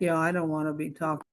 Yeah, I don't want to be talking.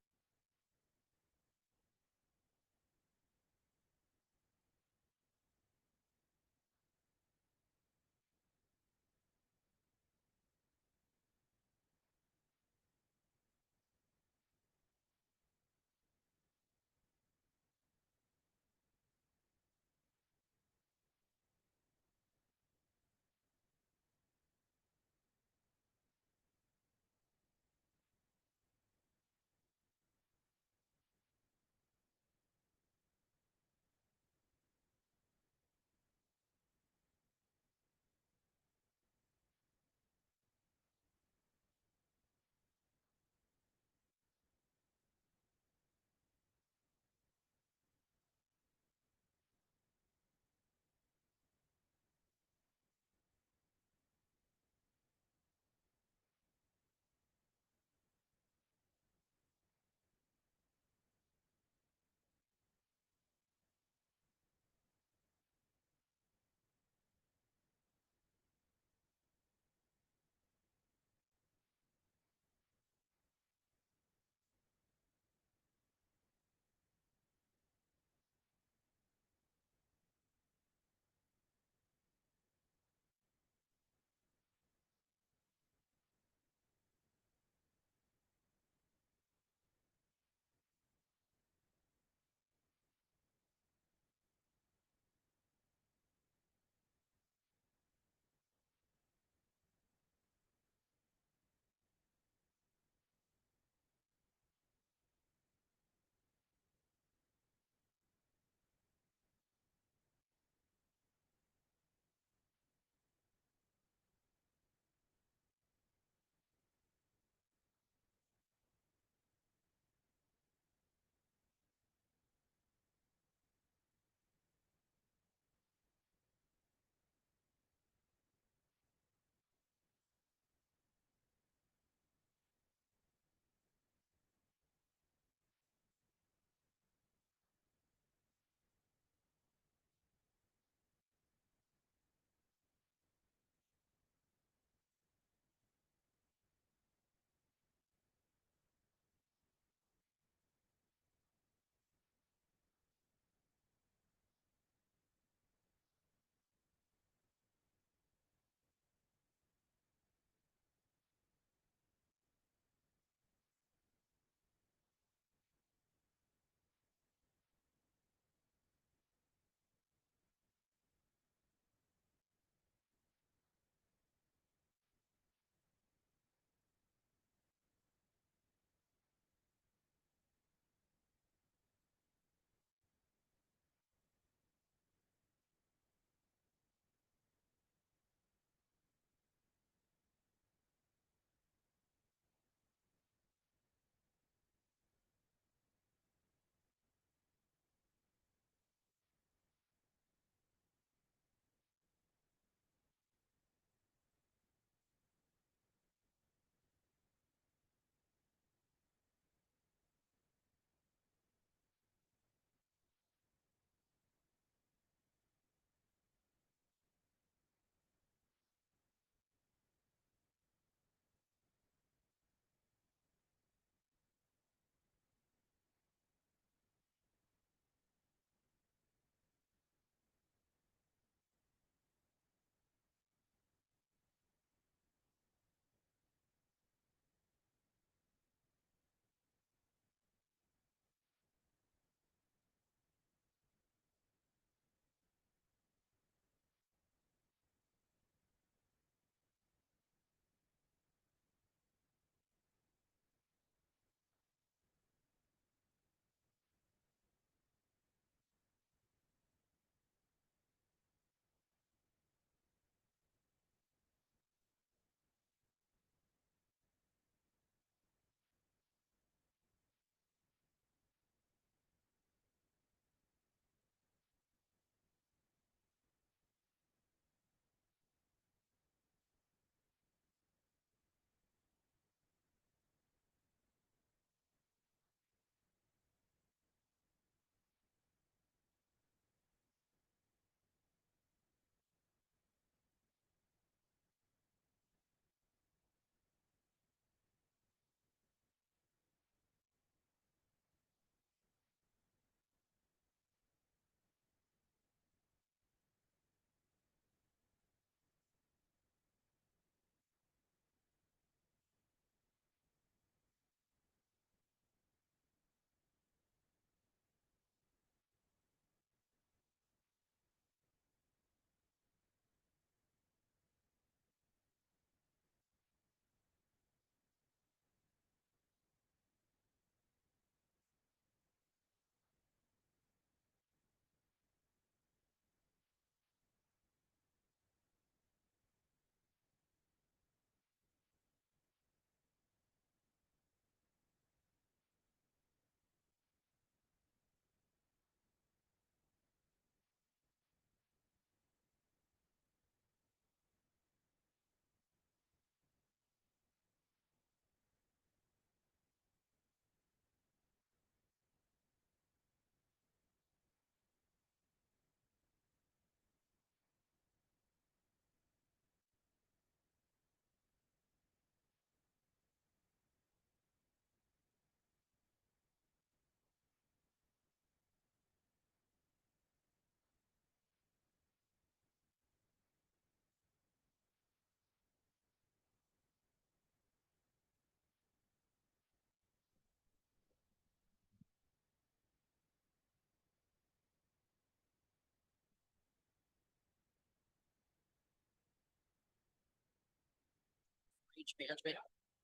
range management.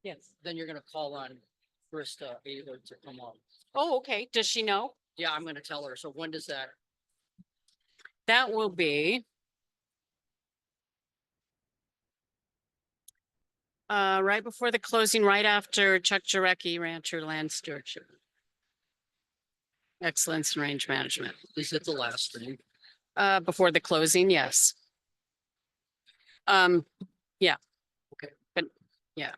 Yes. Then you're gonna call on Krista Ayler to come on. Oh, okay. Does she know? Yeah, I'm gonna tell her. So when does that? That will be right before the closing, right after Chuck Jarecki, Rancher Land Stewardship. Excellence in Range Management. Is it the last thing? Before the closing, yes. Yeah. Okay. But yeah.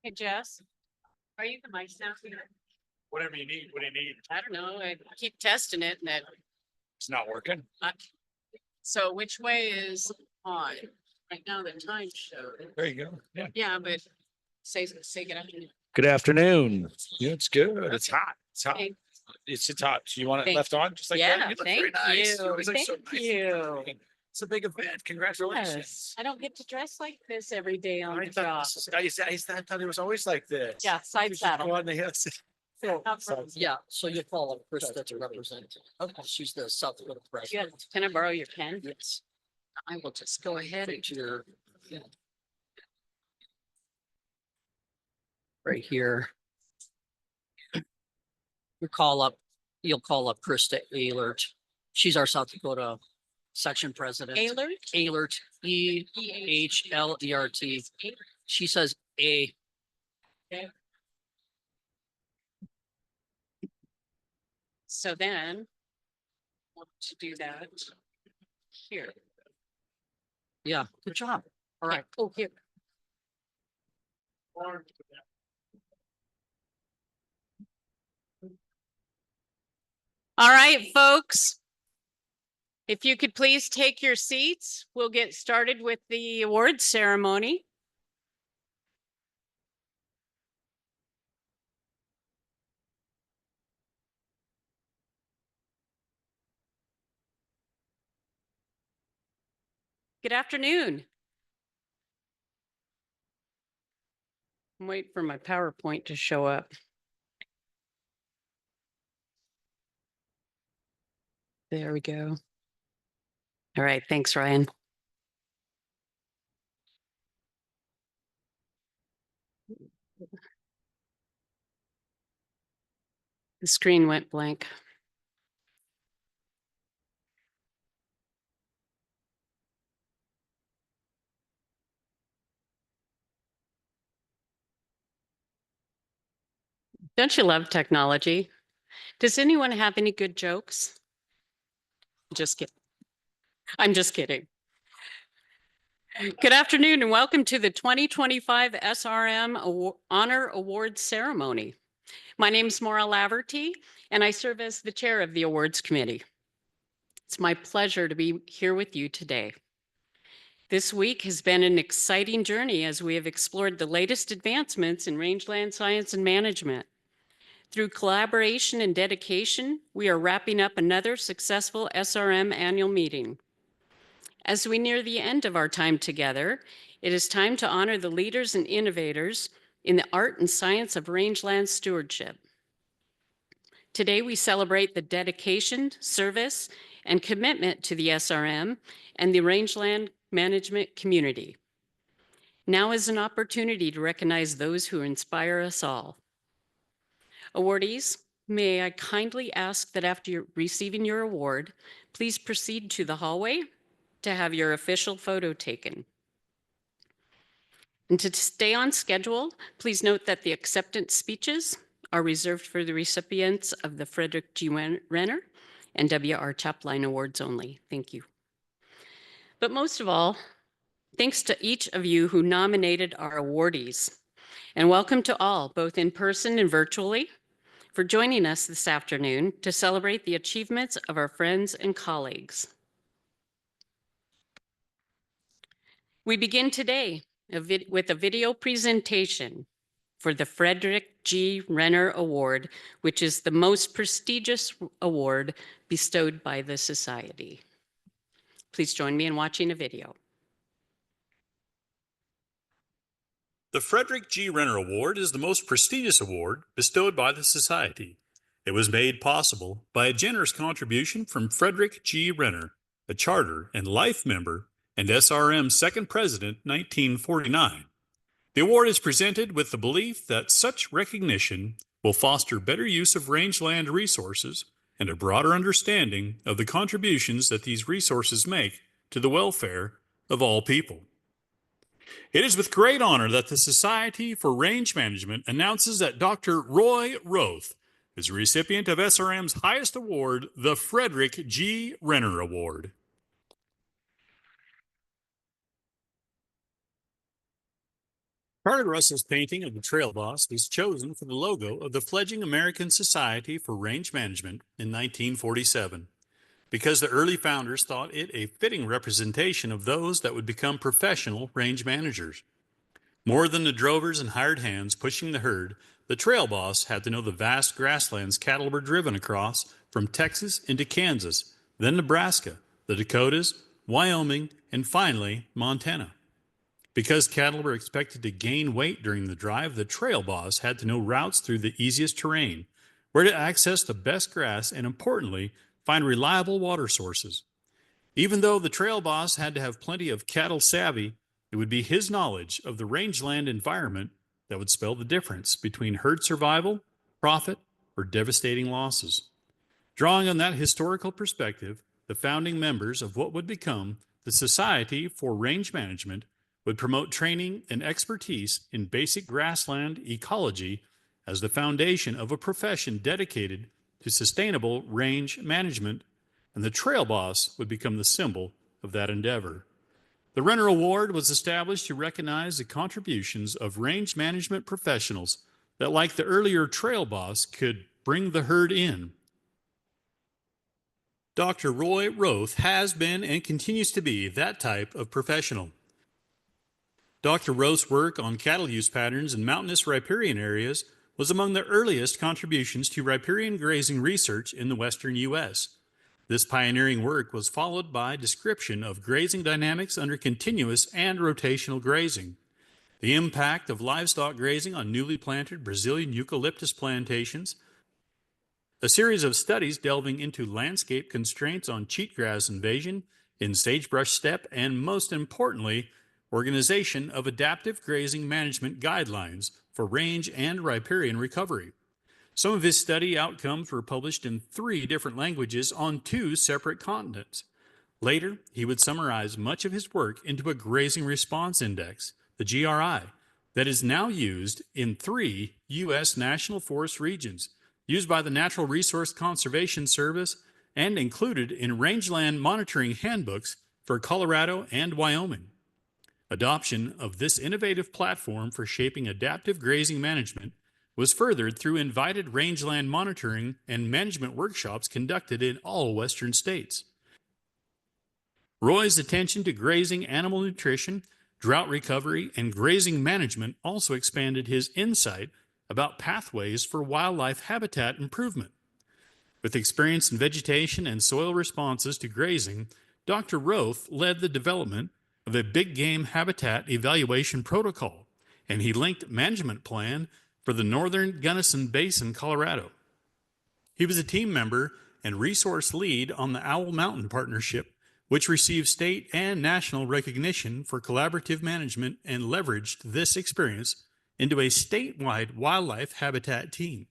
Hey, Jess, are you the mic now? Whatever you need, what do you need? I don't know. I keep testing it and that. It's not working. So which way is on? Right now, the time show. There you go. Yeah. Yeah, but say good afternoon. Good afternoon. Yeah, it's good. It's hot. It's hot. Thank- It's hot. So you want it Thank- left on just like Yeah, that? You look very thank nice. you. always look so Thank nice. you. It's a big event. Congratulations. Yes, I don't get to dress like this every day on I the thought, job. I thought it was always like this. Yeah, You side just saddle. go on the hills. Yeah, so you call up Krista to represent. Okay, she's the South Dakota Good. president. Can I borrow your pen? Yes. I will just go ahead and your. Yeah. Right here. You'll call up Krista Ehlert. She's our South Dakota section president. Ehlert? Ehlert, EHLERT. She says A. So then, want to do that here. Yeah, good job. All right. Oh, here. All right, folks. If you could please take your seats, we'll get started with the awards ceremony. Good afternoon. I'm waiting for my PowerPoint to show up. There we go. All right, thanks, Ryan. The screen went blank. Don't you love technology? Does anyone have any good jokes? Just kidding. I'm just kidding. Good afternoon and welcome to the 2025 SRM Honor Awards Ceremony. My name is Maura Laverty and I serve as the chair of the awards committee. It's my pleasure to be here with you today. This week has been an exciting journey as we have explored the latest advancements in rangeland science and management. Through collaboration and dedication, we are wrapping up another successful SRM annual meeting. As we near the end of our time together, it is time to honor the leaders and innovators in the art and science of rangeland stewardship. Today, we celebrate the dedication, service, and commitment to the SRM and the rangeland management community. Now is an opportunity to recognize those who inspire us all. Awardees, may I kindly ask that after receiving your award, please proceed to the hallway to have your official photo taken. And to stay on schedule, please note that the acceptance speeches are reserved for the recipients of the Frederick G. Renner and W.R. Chapline Awards only. Thank you. But most of all, thanks to each of you who nominated our awardees. And welcome to all, both in person and virtually, for joining us this afternoon to celebrate the achievements of our friends and colleagues. We begin today with a video presentation for the Frederick G. Renner Award, which is the most prestigious award bestowed by the Society. Please join me in watching a video. The Frederick G. Renner Award is the most prestigious award bestowed by the Society. It was made possible by a generous contribution from Frederick G. Renner, a charter and life member and SRM second president, 1949. The award is presented with the belief that such recognition will foster better use of rangeland resources and a broader understanding of the contributions that these resources make to the welfare of all people. It is with great honor that the Society for Range Management announces that Dr. Roy Roth is a recipient of SRM's highest award, the Frederick G. Renner Award. Charlie Russell's painting of the Trail Boss was chosen for the logo of the fledgling American Society for Range Management in 1947, because the early founders thought it a fitting representation of those that would become professional range managers. More than the drovers and hired hands pushing the herd, the Trail Boss had to know the vast grasslands cattle were driven across from Texas into Kansas, then Nebraska, the Dakotas, Wyoming, and finally Montana. Because cattle were expected to gain weight during the drive, the Trail Boss had to know routes through the easiest terrain, where to access the best grass, and importantly, find reliable water sources. Even though the Trail Boss had to have plenty of cattle savvy, it would be his knowledge of the rangeland environment that would spell the difference between herd survival, profit, or devastating losses. Drawing on that historical perspective, the founding members of what would become the Society for Range Management would promote training and expertise in basic grassland ecology as the foundation of a profession dedicated to sustainable range management, and the Trail Boss would become the symbol of that endeavor. The Renner Award was established to recognize the contributions of range management professionals that, like the earlier Trail Boss, could bring the herd in. Dr. Roy Roth has been and continues to be that type of professional. Dr. Roth's work on cattle use patterns in mountainous riparian areas was among the earliest contributions to riparian grazing research in the western U.S. This pioneering work was followed by description of grazing dynamics under continuous and rotational grazing, the impact of livestock grazing on newly planted Brazilian eucalyptus plantations, a series of studies delving into landscape constraints on cheatgrass invasion in sagebrush steppe, and most importantly, organization of adaptive grazing management guidelines for range and riparian recovery. Some of his study outcomes were published in 3 different languages on 2 separate continents. Later, he would summarize much of his work into a grazing response index, the GRI, that is now used in 3 U.S. national forest regions, used by the Natural Resource Conservation Service, and included in rangeland monitoring handbooks for Colorado and Wyoming. Adoption of this innovative platform for shaping adaptive grazing management was furthered through invited rangeland monitoring and management workshops conducted in all western states. Roy's attention to grazing animal nutrition, drought recovery, and grazing management also expanded his insight about pathways for wildlife habitat improvement. With experience in vegetation and soil responses to grazing, Dr. Roth led the development of a big game habitat evaluation protocol, and he linked management plan for the Northern Gunnison Basin, Colorado. He was a team member and resource lead on the Owl Mountain Partnership, which received state and national recognition for collaborative management, and leveraged this experience into a statewide wildlife habitat team.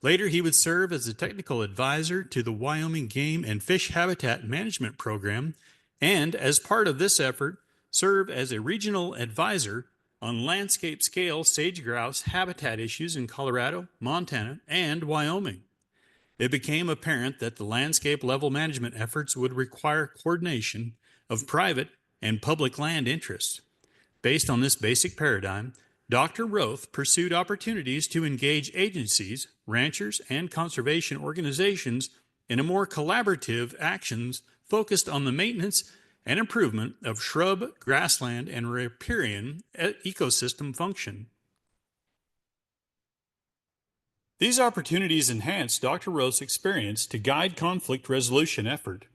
Later, he would serve as a technical advisor to the Wyoming Game and Fish Habitat Management Program, and as part of this effort, serve as a regional advisor on landscape scale sage-grouse habitat issues in Colorado, Montana, and Wyoming. It became apparent that the landscape level management efforts would require coordination of private and public land interests. Based on this basic paradigm, Dr. Roth pursued opportunities to engage agencies, ranchers, and conservation organizations in a more collaborative actions focused on the maintenance and improvement of shrub, grassland, and riparian ecosystem function. These opportunities enhanced Dr. Roth's experience to guide conflict resolution effort.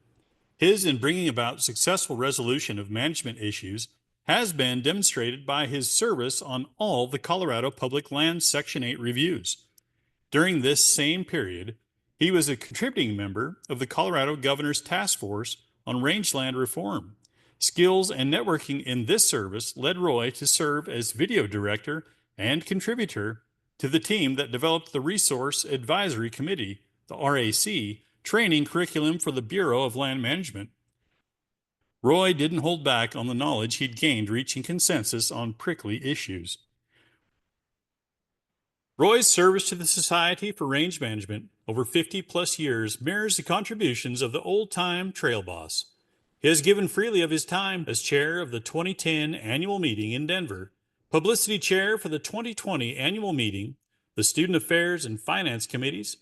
His in bringing about successful resolution of management issues has been demonstrated by his service on all the Colorado Public Lands Section 8 reviews. During this same period, he was a contributing member of the Colorado Governor's Task Force on Rangeland Reform. Skills and networking in this service led Roy to serve as video director and contributor to the team that developed the Resource Advisory Committee, the RAC, training curriculum for the Bureau of Land Management. Roy didn't hold back on the knowledge he'd gained reaching consensus on prickly issues. Roy's service to the Society for Range Management over 50 plus years mirrors the contributions of the old-time trail boss. He has given freely of his time as chair of the 2010 annual meeting in Denver, publicity chair for the 2020 annual meeting, the Student Affairs and Finance Committees,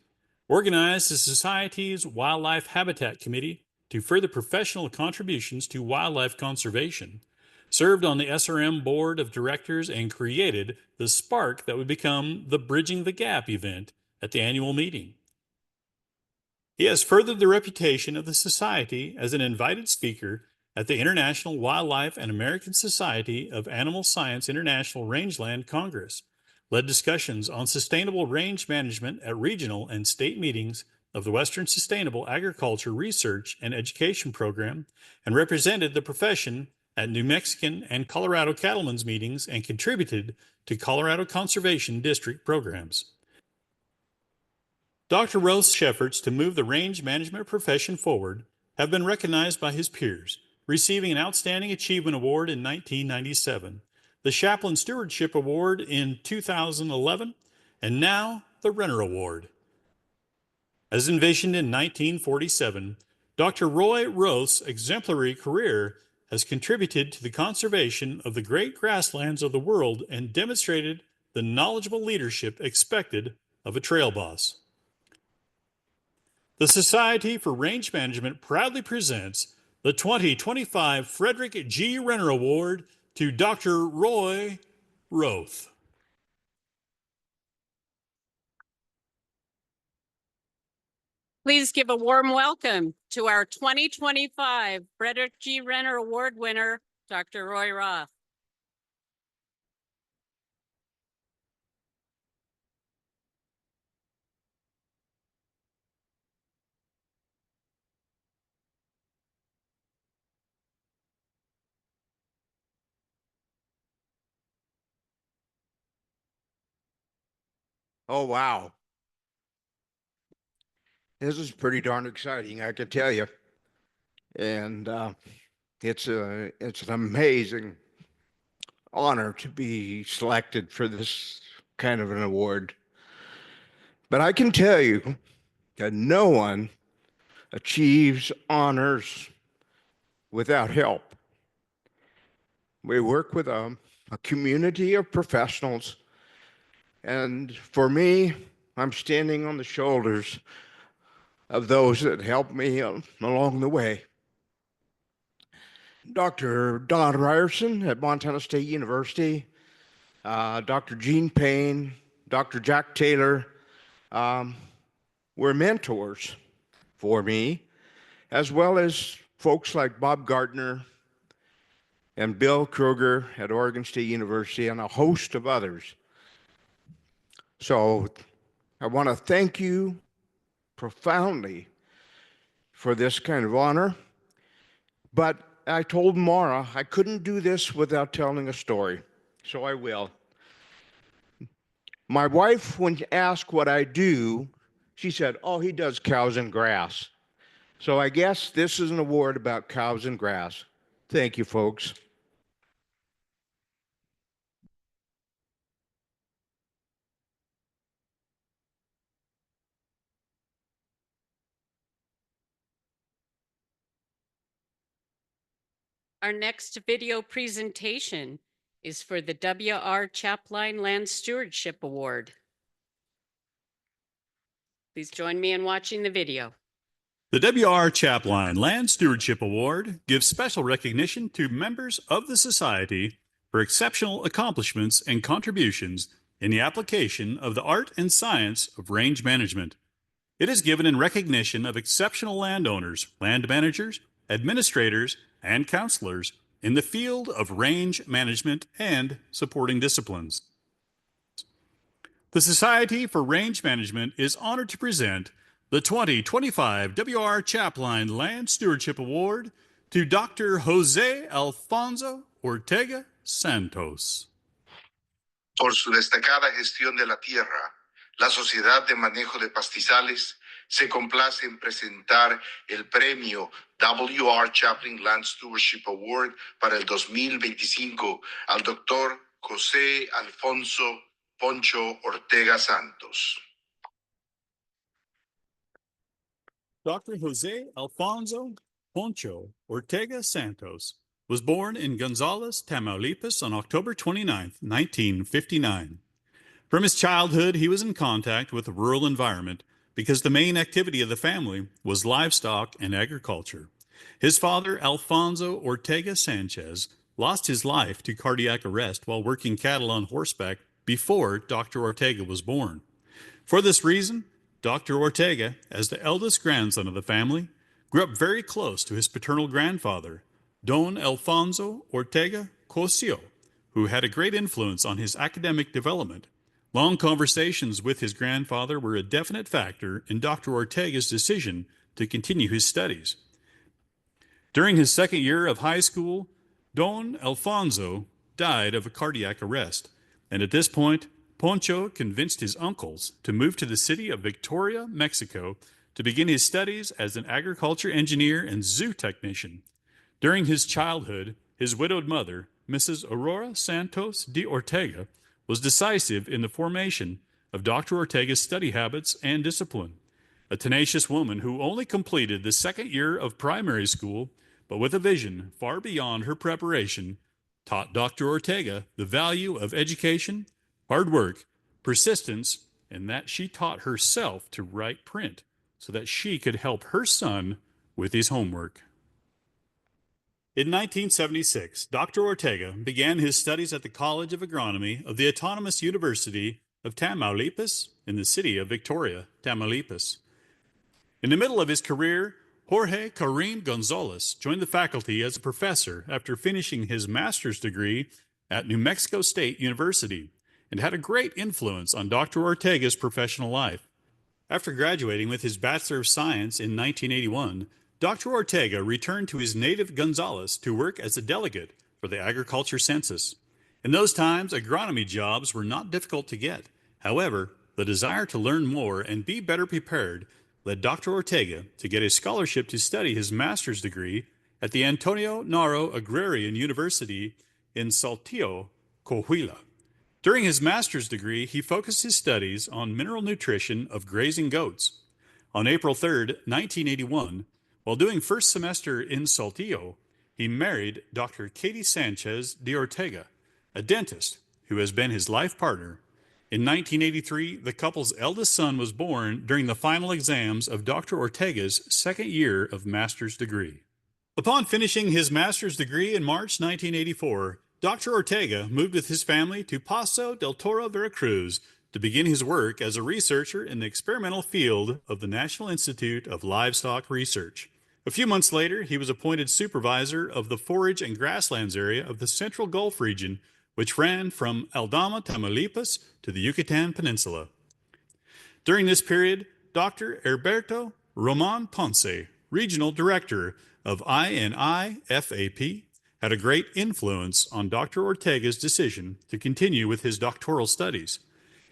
organized the Society's Wildlife Habitat Committee to further professional contributions to wildlife conservation, served on the SRM Board of Directors, and created the spark that would become the Bridging the Gap event at the annual meeting. He has furthered the reputation of the Society as an invited speaker at the International Wildlife and American Society of Animal Science International Rangeland Congress, led discussions on sustainable range management at regional and state meetings of the Western Sustainable Agriculture Research and Education Program, and represented the profession at New Mexican and Colorado cattlemen's meetings and contributed to Colorado Conservation District programs. Dr. Roth's efforts to move the range management profession forward have been recognized by his peers, receiving an Outstanding Achievement Award in 1997, the Chaplain Stewardship Award in 2011, and now the Renner Award. As envisioned in 1947, Dr. Roy Roth's exemplary career has contributed to the conservation of the great grasslands of the world and demonstrated the knowledgeable leadership expected of a trail boss. The Society for Range Management proudly presents the 2025 Frederick G. Renner Award to Dr. Roy Roth. Please give a warm welcome to our 2025 Frederick G. Renner Award winner, Dr. Roy Roth. Oh, wow. This is pretty darn exciting, I can tell you. And it's an amazing honor to be selected for this kind of an award. But I can tell you that no one achieves honors without help. We work with a community of professionals, and for me, I'm standing on the shoulders of those that helped me along the way. Dr. Don Ryerson at Montana State University, Dr. Gene Payne, Dr. Jack Taylor were mentors for me, as well as folks like Bob Gardner and Bill Kruger at Oregon State University, and a host of others. So I want to thank you profoundly for this kind of honor. But I told Mara I couldn't do this without telling a story, so I will. My wife, when asked what I do, she said, "Oh, he does cows and grass." So I guess this is an award about cows and grass. Thank you, folks. Our next video presentation is for the W.R. Chapline Land Stewardship Award. Please join me in watching the video. The W.R. Chapline Land Stewardship Award gives special recognition to members of the Society for exceptional accomplishments and contributions in the application of the art and science of range management. It is given in recognition of exceptional landowners, land managers, administrators, and counselors in the field of range management and supporting disciplines. The Society for Range Management is honored to present the 2025 W.R. Chapline Land Stewardship Award to Dr. Jose Alfonso Ortega Santos. Por su destacada gestión de la tierra, la Sociedad de Manejo de Pastizales se complace en presentar el premio W.R. Chaplin Land Stewardship Award para el 2025 al doctor José Alfonso Poncho Ortega Santos. Dr. Jose Alfonso Poncho Ortega Santos was born in Gonzales, Tamaulipas on October 29, 1959. From his childhood, he was in contact with the rural environment because the main activity of the family was livestock and agriculture. His father, Alfonso Ortega Sanchez, lost his life to cardiac arrest while working cattle on horseback before Dr. Ortega was born. For this reason, Dr. Ortega, as the eldest grandson of the family, grew up very close to his paternal grandfather, Don Alfonso Ortega Cosio, who had a great influence on his academic development. Long conversations with his grandfather were a definite factor in Dr. Ortega's decision to continue his studies. During his second year of high school, Don Alfonso died of a cardiac arrest, and at this point, Poncho convinced his uncles to move to the city of Victoria, Mexico, to begin his studies as an agriculture engineer and zoo technician. During his childhood, his widowed mother, Mrs. Aurora Santos de Ortega, was decisive in the formation of Dr. Ortega's study habits and discipline. A tenacious woman who only completed the second year of primary school, but with a vision far beyond her preparation, taught Dr. Ortega the value of education, hard work, persistence, and that she taught herself to write print so that she could help her son with his homework. In 1976, Dr. Ortega began his studies at the College of Agronomy of the Autonomous University of Tamaulipas in the city of Victoria, Tamaulipas. In the middle of his career, Jorge Karim Gonzalez joined the faculty as a professor after finishing his master's degree at New Mexico State University and had a great influence on Dr. Ortega's professional life. After graduating with his Bachelor of Science in 1981, Dr. Ortega returned to his native Gonzales to work as a delegate for the agriculture census. In those times, agronomy jobs were not difficult to get. However, the desire to learn more and be better prepared led Dr. Ortega to get a scholarship to study his master's degree at the Antonio Naro Agrarian University in Saltillo, Coahuila. During his master's degree, he focused his studies on mineral nutrition of grazing goats. On April 3, 1981, while doing first semester in Saltillo, he married Dr. Katie Sanchez de Ortega, a dentist who has been his life partner. In 1983, the couple's eldest son was born during the final exams of Dr. Ortega's second year of master's degree. Upon finishing his master's degree in March 1984, Dr. Ortega moved with his family to Paso del Toro, Veracruz, to begin his work as a researcher in the experimental field of the National Institute of Livestock Research. A few months later, he was appointed supervisor of the forage and grasslands area of the Central Gulf region, which ran from Aldama, Tamaulipas to the Yucatan Peninsula. During this period, Dr. Herberto Roman Ponce, regional director of INIFAP, had a great influence on Dr. Ortega's decision to continue with his doctoral studies.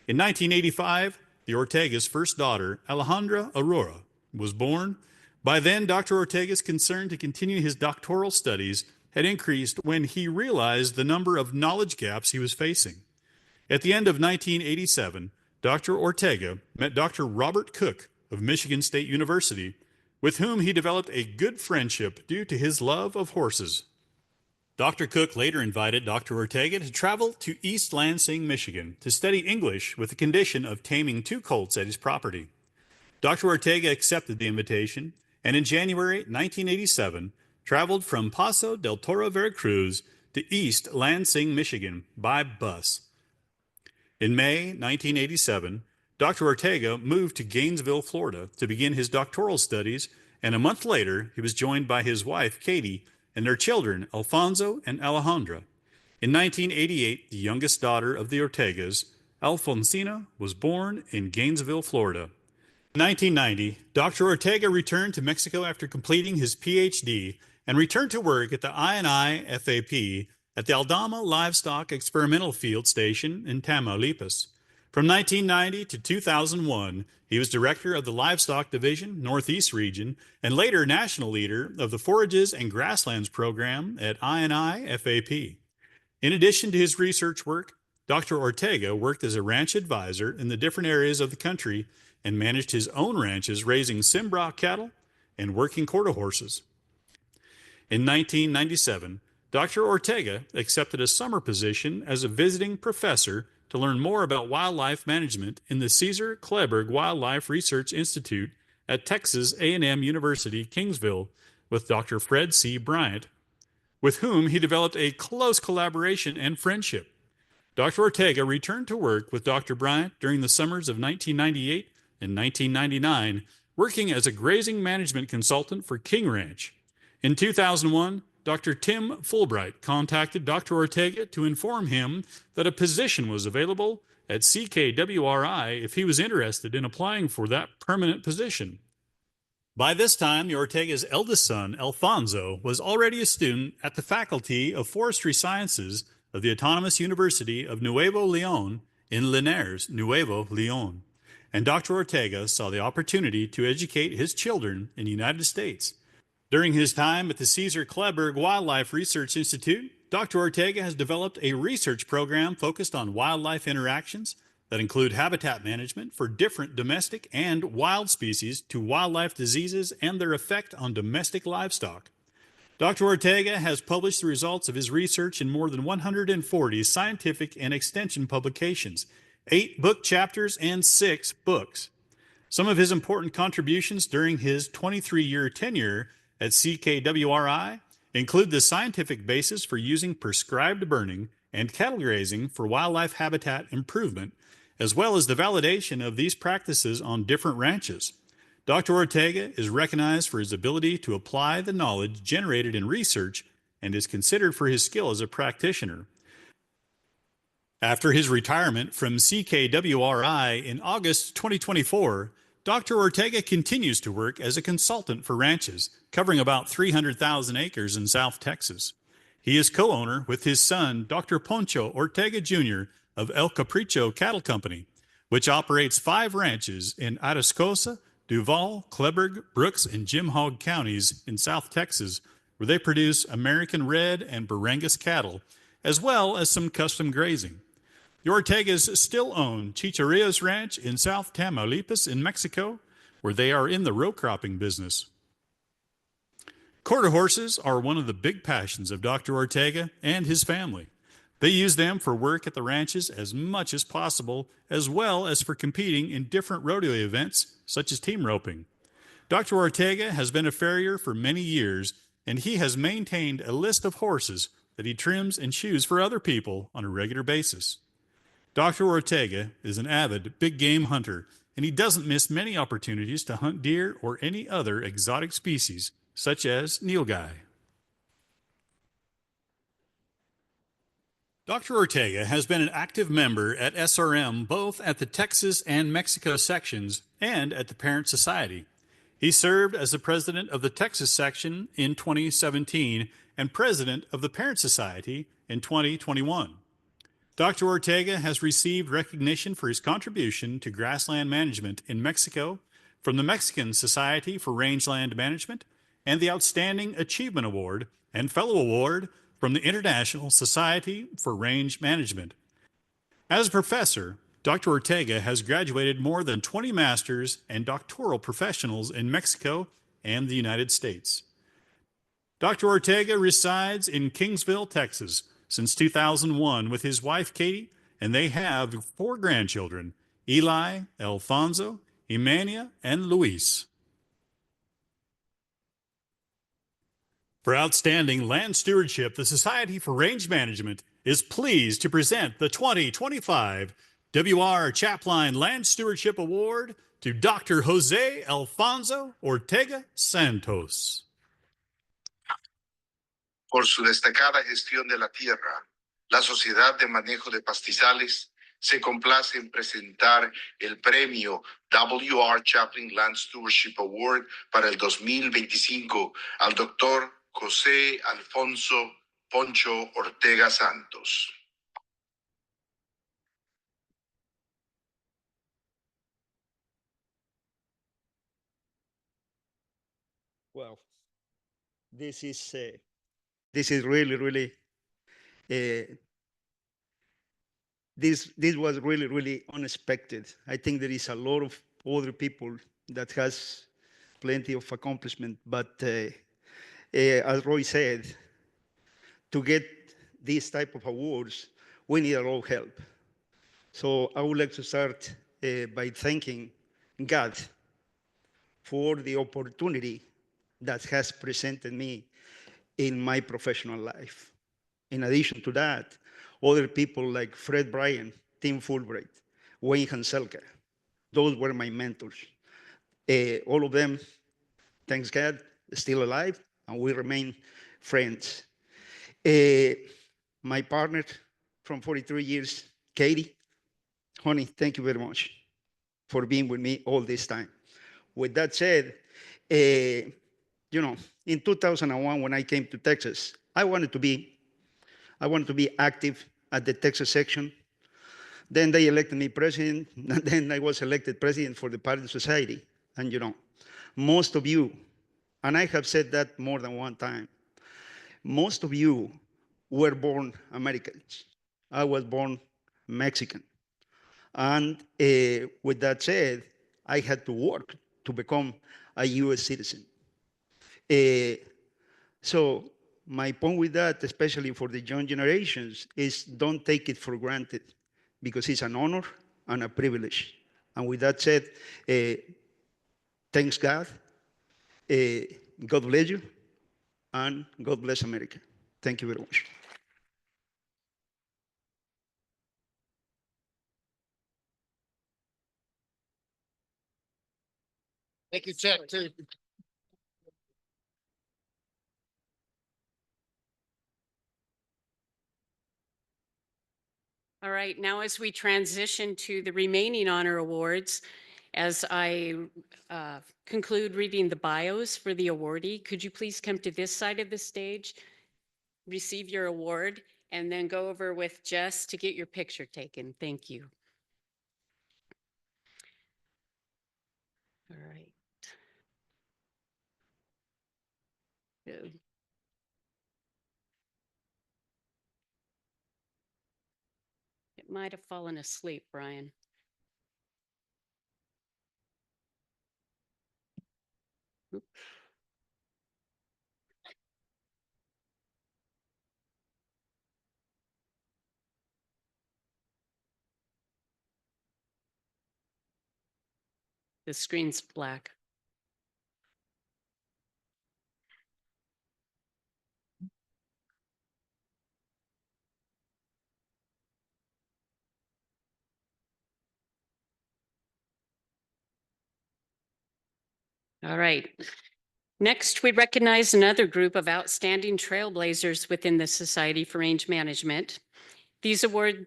In 1985, the Ortega's first daughter, Alejandra Aurora, was born. By then, Dr. Ortega's concern to continue his doctoral studies had increased when he realized the number of knowledge gaps he was facing. At the end of 1987, Dr. Ortega met Dr. Robert Cook of Michigan State University, with whom he developed a good friendship due to his love of horses. Dr. Cook later invited Dr. Ortega to travel to East Lansing, Michigan, to study English with the condition of taming 2 colts at his property. Dr. Ortega accepted the invitation, and in January 1987, traveled from Paso del Toro, Veracruz, to East Lansing, Michigan, by bus. In May 1987, Dr. Ortega moved to Gainesville, Florida, to begin his doctoral studies, and a month later, he was joined by his wife, Katie, and their children, Alfonso and Alejandra. In 1988, the youngest daughter of the Ortegas, Alfonsina, was born in Gainesville, Florida. In 1990, Dr. Ortega returned to Mexico after completing his PhD and returned to work at the INI FAP at the Aldama Livestock Experimental Field Station in Tamaulipas. From 1990 to 2001, he was director of the Livestock Division, Northeast Region, and later national leader of the Forages and Grasslands Program at INI FAP. In addition to his research work, Dr. Ortega worked as a ranch advisor in the different areas of the country and managed his own ranches raising Simbra cattle and working quarter horses. In 1997, Dr. Ortega accepted a summer position as a visiting professor to learn more about wildlife management in the Caesar Kleberg Wildlife Research Institute at Texas A&M University, Kingsville, with Dr. Fred C. Bryant, with whom he developed a close collaboration and friendship. Dr. Ortega returned to work with Dr. Bryant during the summers of 1998 and 1999, working as a grazing management consultant for King Ranch. In 2001, Dr. Tim Fulbright contacted Dr. Ortega to inform him that a position was available at CKWRI if he was interested in applying for that permanent position. By this time, the Ortega's eldest son, Alfonso, was already a student at the Faculty of Forestry Sciences of the Autonomous University of Nuevo Leon in Linares, Nuevo Leon. And Dr. Ortega saw the opportunity to educate his children in the United States. During his time at the Caesar Kleberg Wildlife Research Institute, Dr. Ortega has developed a research program focused on wildlife interactions that include habitat management for different domestic and wild species to wildlife diseases and their effect on domestic livestock. Dr. Ortega has published the results of his research in more than 140 scientific and extension publications, 8 book chapters, and 6 books. Some of his important contributions during his 23-year tenure at CKWRI include the scientific basis for using prescribed burning and cattle grazing for wildlife habitat improvement, as well as the validation of these practices on different ranches. Dr. Ortega is recognized for his ability to apply the knowledge generated in research and is considered for his skill as a practitioner. After his retirement from CKWRI in August 2024, Dr. Ortega continues to work as a consultant for ranches, covering about 300,000 acres in South Texas. He is co-owner with his son, Dr. Poncho Ortega Jr. of El Capricho Cattle Company, which operates 5 ranches in Atascosa, Duval, Kleberg, Brooks, and Jim Hogg counties in South Texas, where they produce American Red and Barangas cattle, as well as some custom grazing. The Ortegas still own Chicharrillos Ranch in South Tamaulipas in Mexico, where they are in the row cropping business. Quarter horses are one of the big passions of Dr. Ortega and his family. They use them for work at the ranches as much as possible, as well as for competing in different rodeo events, such as team roping. Dr. Ortega has been a farrier for many years, and he has maintained a list of horses that he trims and shoes for other people on a regular basis. Dr. Ortega is an avid big game hunter, and he doesn't miss many opportunities to hunt deer or any other exotic species, such as nilgai. Dr. Ortega has been an active member at SRM both at the Texas and Mexico sections and at the Parent Society. He served as the president of the Texas section in 2017 and president of the Parent Society in 2021. Dr. Ortega has received recognition for his contribution to grassland management in Mexico from the Mexican Society for Rangeland Management and the Outstanding Achievement Award and Fellow Award from the International Society for Range Management. As a professor, Dr. Ortega has graduated more than 20 master's and doctoral professionals in Mexico and the United States. Dr. Ortega resides in Kingsville, Texas, since 2001 with his wife, Katie, and they have 4 grandchildren, Eli, Alfonso, Emania, and Luis. For outstanding land stewardship, the Society for Range Management is pleased to present the 2025 WR Chapline Land Stewardship Award to Dr. Jose Alfonso Ortega Santos. Por su destacada gestión de la tierra, la Sociedad de Manejo de Pastizales se complace en presentar el premio W.R. Chaplin Land Stewardship Award para el 2025 al doctor José Alfonso Poncho Ortega Santos. Well, this is really this was really unexpected. I think there is a lot of other people that has plenty of accomplishment, but as Roy said, to get these type of awards, we need a lot of help. So I would like to start by thanking God for the opportunity that has presented me in my professional life. In addition to that, other people like Fred Bryan, Tim Fulbright, Wayne Hanselka, those were my mentors. All of them, thanks God, still alive, and we remain friends. My partner from 43 years, Katie, honey, thank you very much for being with me all this time. With that said, in 2001, when I came to Texas, I wanted to be active at the Texas section. Then they elected me president, and then I was elected president for the Pardon Society. And most of you, and I have said that more than one time, most of you were born Americans. I was born Mexican. And with that said, I had to work to become a US citizen. So my point with that, especially for the young generations, is don't take it for granted, because it's an honor and a privilege. And with that said, thanks God, God bless you, and God bless America. Thank you very much. Thank you, Chet, too. All right, now as we transition to the remaining honor awards, as I conclude reading the bios for the awardee, could you please come to this side of the stage, receive your award, and then go over with Jess to get your picture taken. Thank you. All right. Good. It might have fallen asleep, Brian. Oop. The screen's black. All right. Next, we recognize another group of outstanding trailblazers within the Society for Range Management. These awards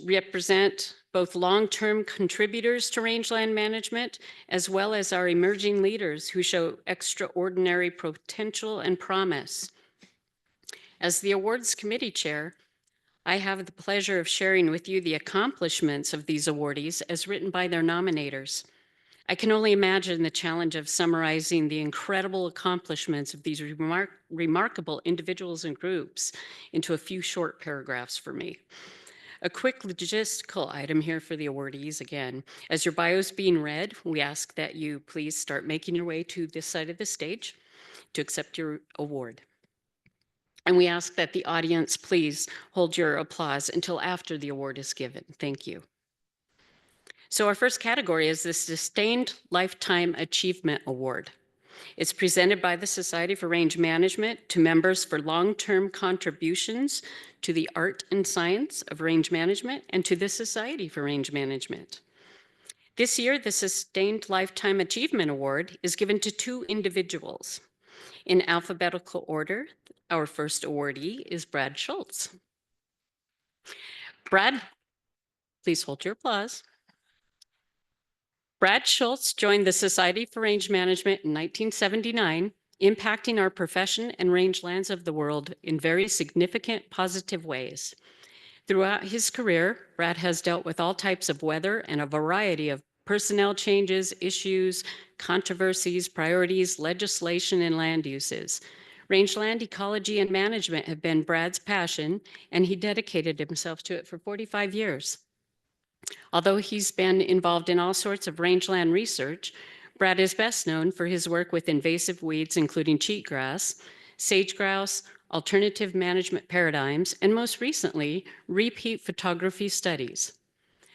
represent both long-term contributors to rangeland management, as well as our emerging leaders who show extraordinary potential and promise. As the awards committee chair, I have the pleasure of sharing with you the accomplishments of these awardees as written by their nominators. I can only imagine the challenge of summarizing the incredible accomplishments of these remarkable individuals and groups into a few short paragraphs for me. A quick logistical item here for the awardees again. As your bio's being read, we ask that you please start making your way to this side of the stage to accept your award. And we ask that the audience please hold your applause until after the award is given. Thank you. So our first category is the Sustained Lifetime Achievement Award. It's presented by the Society for Range Management to members for long-term contributions to the art and science of range management and to the Society for Range Management. This year, the Sustained Lifetime Achievement Award is given to two individuals. In alphabetical order, our first awardee is Brad Schultz. Brad, please hold your applause. Brad Schultz joined the Society for Range Management in 1979, impacting our profession and rangelands of the world in very significant positive ways. Throughout his career, Brad has dealt with all types of weather and a variety of personnel changes, issues, controversies, priorities, legislation, and land uses. Rangeland ecology and management have been Brad's passion, and he dedicated himself to it for 45 years. Although he's been involved in all sorts of rangeland research, Brad is best known for his work with invasive weeds, including cheatgrass, sage grouse, alternative management paradigms, and most recently, repeat photography studies.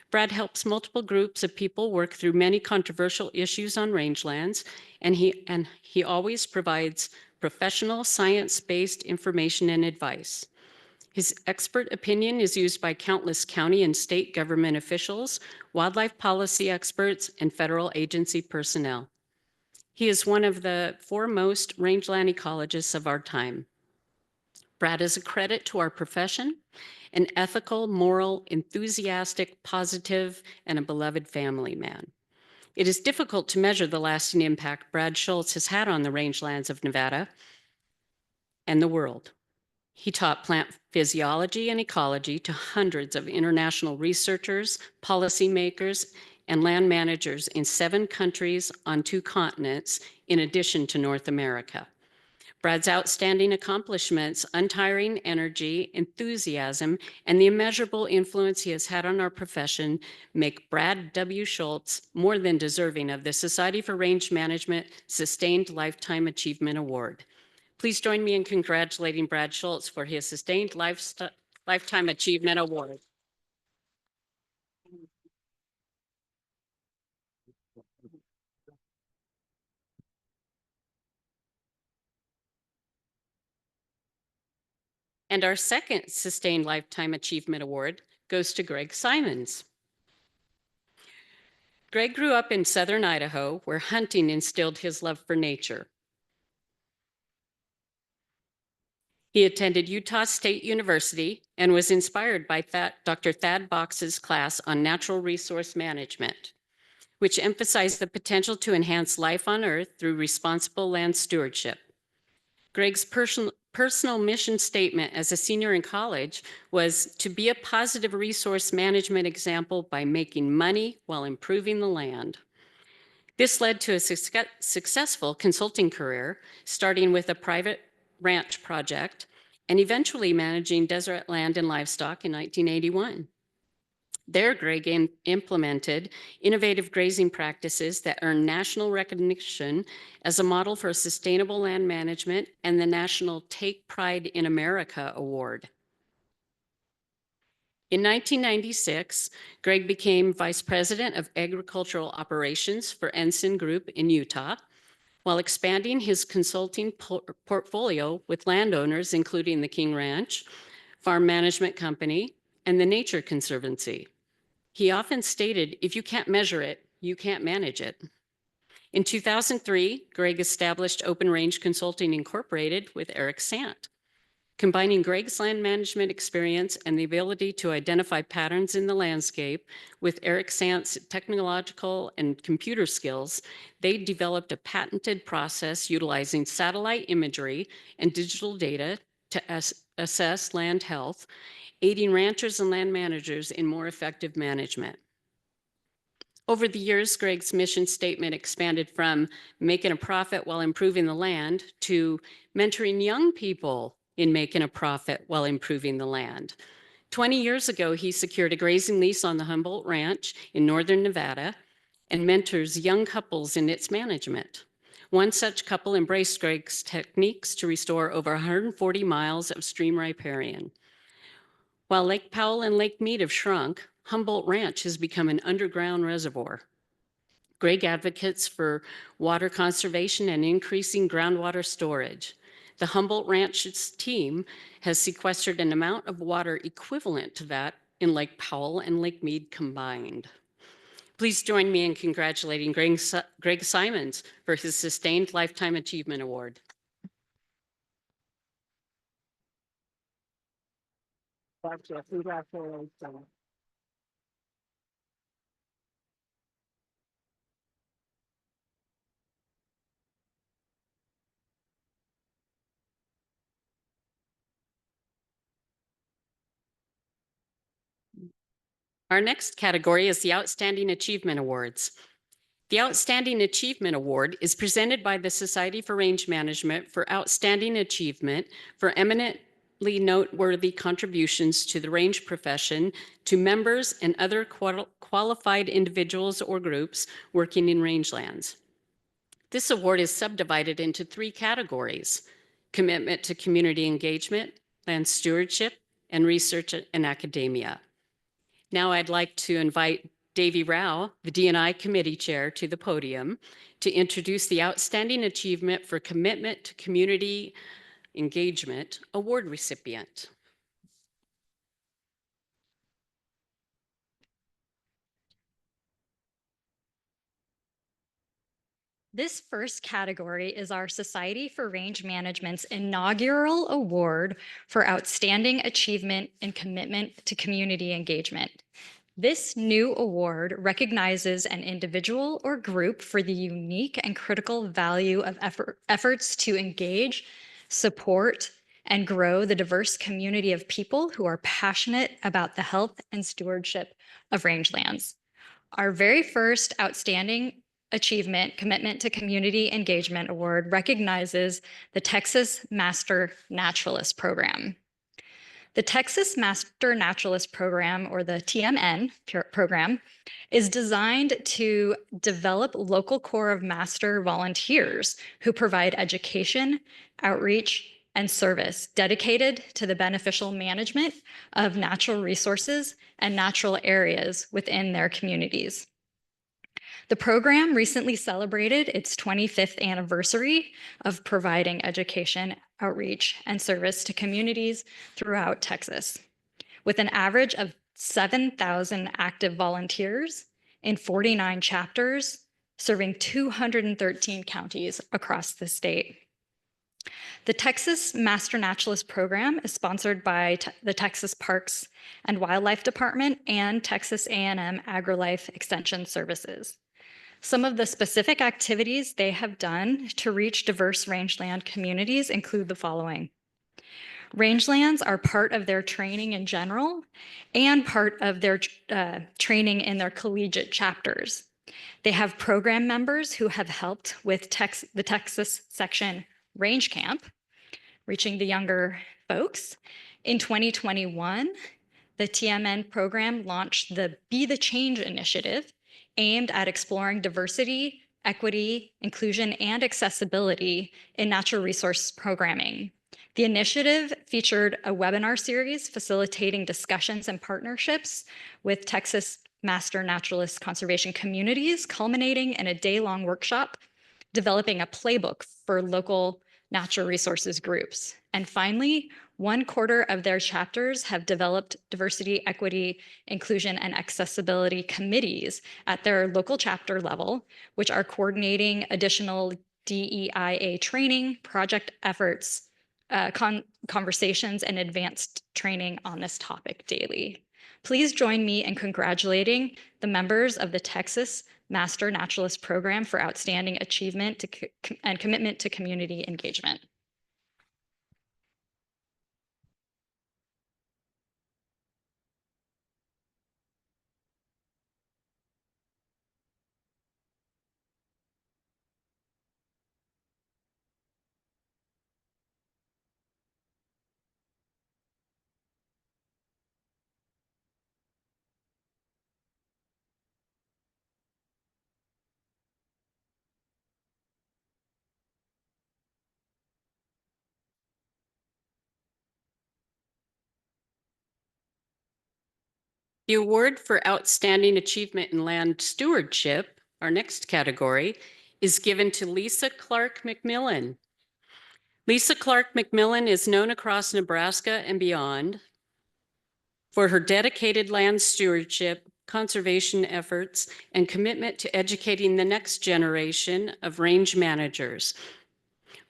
Brad helps multiple groups of people work through many controversial issues on rangelands, and he always provides professional science-based information and advice. His expert opinion is used by countless county and state government officials, wildlife policy experts, and federal agency personnel. He is one of the foremost rangeland ecologists of our time. Brad is a credit to our profession, an ethical, moral, enthusiastic, positive, and a beloved family man. It is difficult to measure the lasting impact Brad Schultz has had on the rangelands of Nevada and the world. He taught plant physiology and ecology to hundreds of international researchers, policymakers, and land managers in 7 countries on 2 continents, in addition to North America. Brad's outstanding accomplishments, untiring energy, enthusiasm, and the immeasurable influence he has had on our profession make Brad W. Schultz more than deserving of the Society for Range Management Sustained Lifetime Achievement Award. Please join me in congratulating Brad Schultz for his Sustained Lifetime Achievement Award. And our second Sustained Lifetime Achievement Award goes to Greg Simons. Greg grew up in southern Idaho, where hunting instilled his love for nature. He attended Utah State University and was inspired by Dr. Thad Box's class on natural resource management, which emphasized the potential to enhance life on Earth through responsible land stewardship. Greg's personal mission statement as a senior in college was to be a positive resource management example by making money while improving the land. This led to a successful consulting career, starting with a private ranch project and eventually managing desert land and livestock in 1981. There, Greg implemented innovative grazing practices that earned national recognition as a model for sustainable land management and the National Take Pride in America Award. In 1996, Greg became Vice President of Agricultural Operations for Ensign Group in Utah, while expanding his consulting portfolio with landowners, including the King Ranch, Farm Management Company, and the Nature Conservancy. He often stated, if you can't measure it, you can't manage it. In 2003, Greg established Open Range Consulting Incorporated with Eric Sant. Combining Greg's land management experience and the ability to identify patterns in the landscape with Eric Sant's technological and computer skills, they developed a patented process utilizing satellite imagery and digital data to assess land health, aiding ranchers and land managers in more effective management. Over the years, Greg's mission statement expanded from making a profit while improving the land to mentoring young people in making a profit while improving the land. 20 years ago, he secured a grazing lease on the Humboldt Ranch in northern Nevada and mentors young couples in its management. One such couple embraced Greg's techniques to restore over 140 miles of stream riparian. While Lake Powell and Lake Mead have shrunk, Humboldt Ranch has become an underground reservoir. Greg advocates for water conservation and increasing groundwater storage. The Humboldt Ranch's team has sequestered an amount of water equivalent to that in Lake Powell and Lake Mead combined. Please join me in congratulating Greg Simons for his Sustained Lifetime Achievement Award. Our next category is the Outstanding Achievement Awards. The Outstanding Achievement Award is presented by the Society for Range Management for outstanding achievement for eminently noteworthy contributions to the range profession to members and other qualified individuals or groups working in rangelands. This award is subdivided into 3 categories: commitment to community engagement, land stewardship, and research and academia. Now I'd like to invite Davy Rao, the D&I Committee Chair, to the podium to introduce the Outstanding Achievement for Commitment to Community Engagement Award recipient. This first category is our Society for Range Management's inaugural award for outstanding achievement and commitment to community engagement. This new award recognizes an individual or group for the unique and critical value of efforts to engage, support, and grow the diverse community of people who are passionate about the health and stewardship of rangelands. Our very first outstanding achievement commitment to community engagement award recognizes the Texas Master Naturalist Program. The Texas Master Naturalist Program, or the TMN program, is designed to develop local corps of master volunteers who provide education, outreach, and service dedicated to the beneficial management of natural resources and natural areas within their communities. The program recently celebrated its 25th anniversary of providing education, outreach, and service to communities throughout Texas, with an average of 7,000 active volunteers in 49 chapters, serving 213 counties across the state. The Texas Master Naturalist Program is sponsored by the Texas Parks and Wildlife Department and Texas A&M AgriLife Extension Services. Some of the specific activities they have done to reach diverse rangeland communities include the following. Rangelands are part of their training in general and part of their training in their collegiate chapters. They have program members who have helped with the Texas section Range Camp, reaching the younger folks. In 2021, the TMN program launched the Be the Change initiative, aimed at exploring diversity, equity, inclusion, and accessibility in natural resource programming. The initiative featured a webinar series facilitating discussions and partnerships with Texas Master Naturalist conservation communities, culminating in a day-long workshop developing a playbook for local natural resources groups. And finally, 1/4 of their chapters have developed diversity, equity, inclusion, and accessibility committees at their local chapter level, which are coordinating additional DEIA training, project efforts, conversations, and advanced training on this topic daily. Please join me in congratulating the members of the Texas Master Naturalist Program for outstanding achievement and commitment to community engagement. The award for outstanding achievement in land stewardship, our next category, is given to Lisa Clark McMillan. Lisa Clark McMillan is known across Nebraska and beyond for her dedicated land stewardship, conservation efforts, and commitment to educating the next generation of range managers.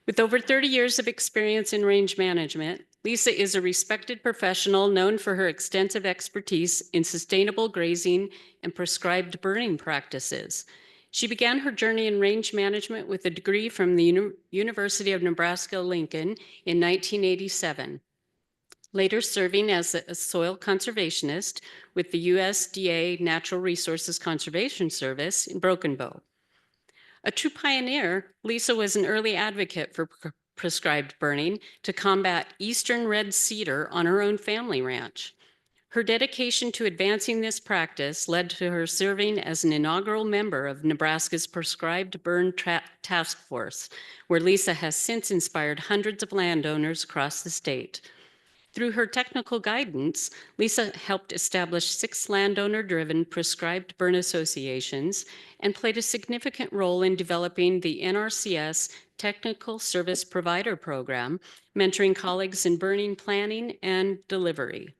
With over 30 years of experience in range management, Lisa is a respected professional known for her extensive expertise in sustainable grazing and prescribed burning practices. She began her journey in range management with a degree from the University of Nebraska-Lincoln in 1987, later serving as a soil conservationist with the USDA Natural Resources Conservation Service in Broken Bow. A true pioneer, Lisa was an early advocate for prescribed burning to combat eastern red cedar on her own family ranch. Her dedication to advancing this practice led to her serving as an inaugural member of Nebraska's Prescribed Burn Task Force, where Lisa has since inspired hundreds of landowners across the state. Through her technical guidance, Lisa helped establish 6 landowner-driven prescribed burn associations and played a significant role in developing the NRCS Technical Service Provider Program, mentoring colleagues in burning planning and delivery.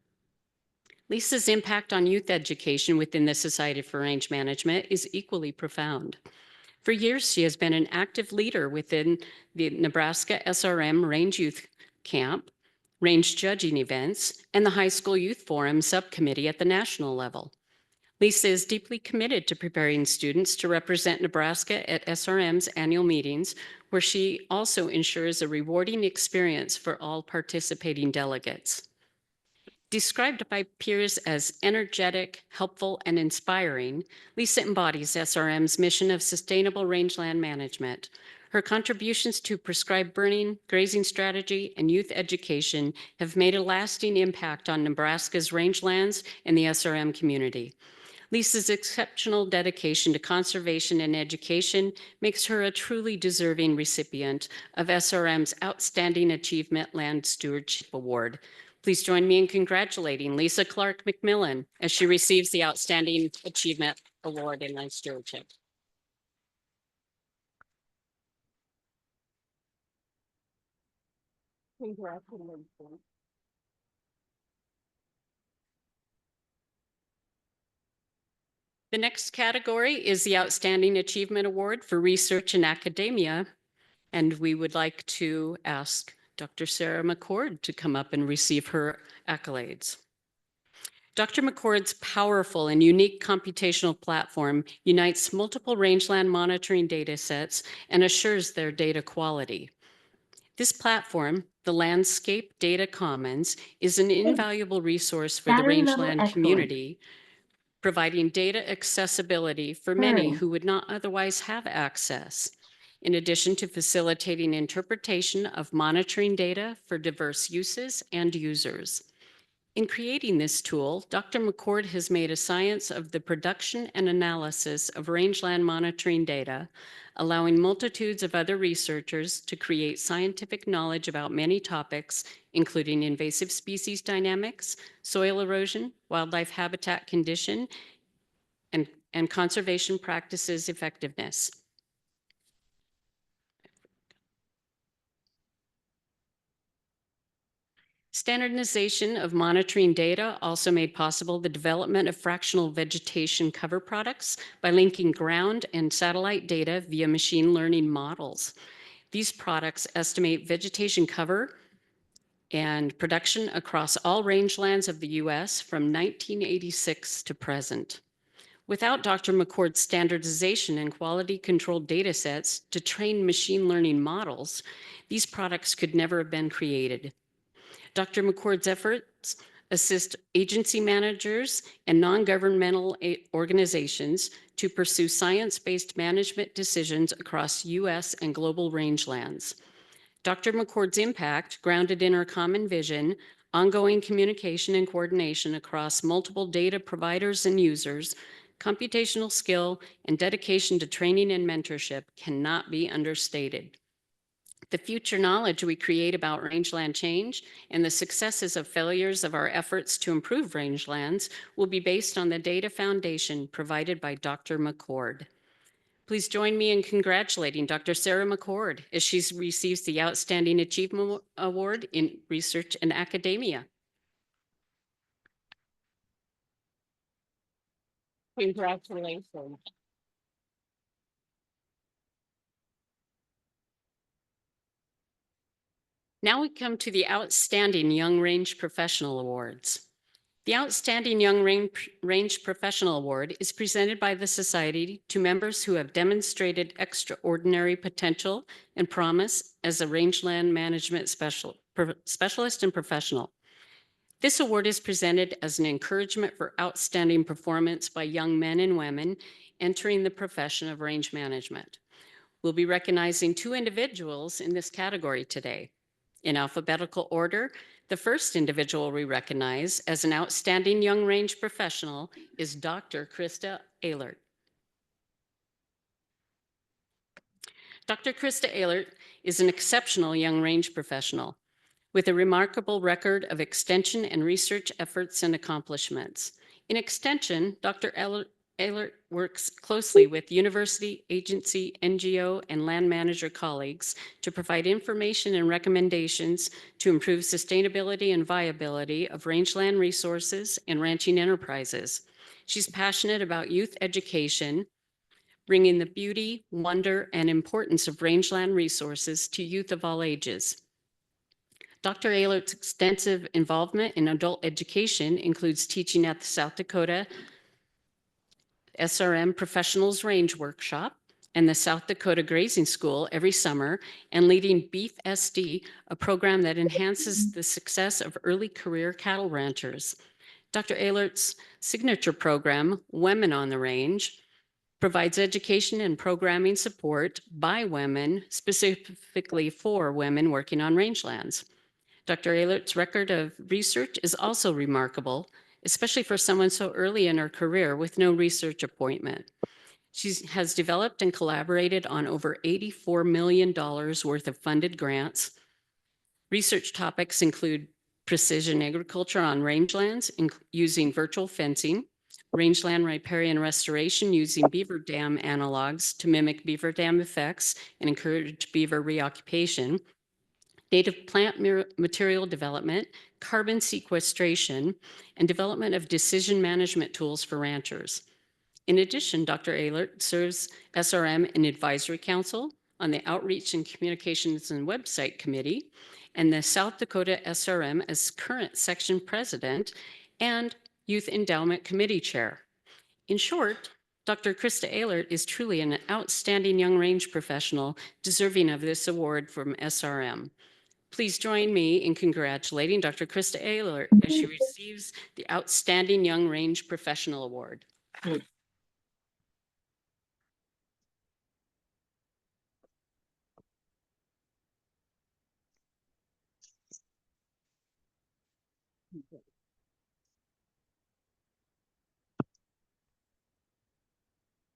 Lisa's impact on youth education within the Society for Range Management is equally profound. For years, she has been an active leader within the Nebraska SRM Range Youth Camp, range judging events, and the High School Youth Forum subcommittee at the national level. Lisa is deeply committed to preparing students to represent Nebraska at SRM's annual meetings, where she also ensures a rewarding experience for all participating delegates. Described by peers as energetic, helpful, and inspiring, Lisa embodies SRM's mission of sustainable rangeland management. Her contributions to prescribed burning, grazing strategy, and youth education have made a lasting impact on Nebraska's rangelands and the SRM community. Lisa's exceptional dedication to conservation and education makes her a truly deserving recipient of SRM's Outstanding Achievement Land Stewardship Award. Please join me in congratulating Lisa Clark McMillan as she receives the Outstanding Achievement Award in Land Stewardship. Congratulations. The next category is the Outstanding Achievement Award for Research and Academia, and we would like to ask Dr. Sarah McCord to come up and receive her accolades. Dr. McCord's powerful and unique computational platform unites multiple rangeland monitoring data sets and assures their data quality. This platform, the Landscape Data Commons, is an invaluable resource for the rangeland community, providing data accessibility for many who would not otherwise have access, in addition to facilitating interpretation of monitoring data for diverse uses and users. In creating this tool, Dr. McCord has made a science of the production and analysis of rangeland monitoring data, allowing multitudes of other researchers to create scientific knowledge about many topics, including invasive species dynamics, soil erosion, wildlife habitat condition, and conservation practices effectiveness. Standardization of monitoring data also made possible the development of fractional vegetation cover products by linking ground and satellite data via machine learning models. These products estimate vegetation cover and production across all rangelands of the US from 1986 to present. Without Dr. McCord's standardization and quality controlled data sets to train machine learning models, these products could never have been created. Dr. McCord's efforts assist agency managers and non-governmental organizations to pursue science-based management decisions across US and global rangelands. Dr. McCord's impact, grounded in our common vision, ongoing communication and coordination across multiple data providers and users, computational skill, and dedication to training and mentorship cannot be understated. The future knowledge we create about rangeland change and the successes of failures of our efforts to improve rangelands will be based on the data foundation provided by Dr. McCord. Please join me in congratulating Dr. Sarah McCord as she receives the Outstanding Achievement Award in Research and Academia. Congratulations. Now we come to the Outstanding Young Range Professional Awards. The Outstanding Young Range Professional Award is presented by the Society to members who have demonstrated extraordinary potential and promise as a rangeland management specialist and professional. This award is presented as an encouragement for outstanding performance by young men and women entering the profession of range management. We'll be recognizing 2 individuals in this category today. In alphabetical order, the first individual we recognize as an outstanding young range professional is Dr. Krista Ehlert. Dr. Krista Ehlert is an exceptional young range professional with a remarkable record of extension and research efforts and accomplishments. In extension, Dr. Ehlert works closely with university, agency, NGO, and land manager colleagues to provide information and recommendations to improve sustainability and viability of rangeland resources and ranching enterprises. She's passionate about youth education, bringing the beauty, wonder, and importance of rangeland resources to youth of all ages. Dr. Ehlert's extensive involvement in adult education includes teaching at the South Dakota SRM Professionals Range Workshop and the South Dakota Grazing School every summer, and leading Beef SD, a program that enhances the success of early career cattle ranchers. Dr. Ehlert's signature program, Women on the Range, provides education and programming support by women, specifically for women working on rangelands. Dr. Ehlert's record of research is also remarkable, especially for someone so early in her career with no research appointment. She has developed and collaborated on over $84 million worth of funded grants. Research topics include precision agriculture on rangelands using virtual fencing, rangeland riparian restoration using beaver dam analogs to mimic beaver dam effects and encourage beaver reoccupation, native plant material development, carbon sequestration, and development of decision management tools for ranchers. In addition, Dr. Ehlert serves SRM in Advisory Council, on the Outreach and Communications and Website Committee, and the South Dakota SRM as current section president and Youth Endowment Committee chair. In short, Dr. Krista Ehlert is truly an outstanding young range professional deserving of this award from SRM. Please join me in congratulating Dr. Krista Ehlert as she receives the Outstanding Young Range Professional Award.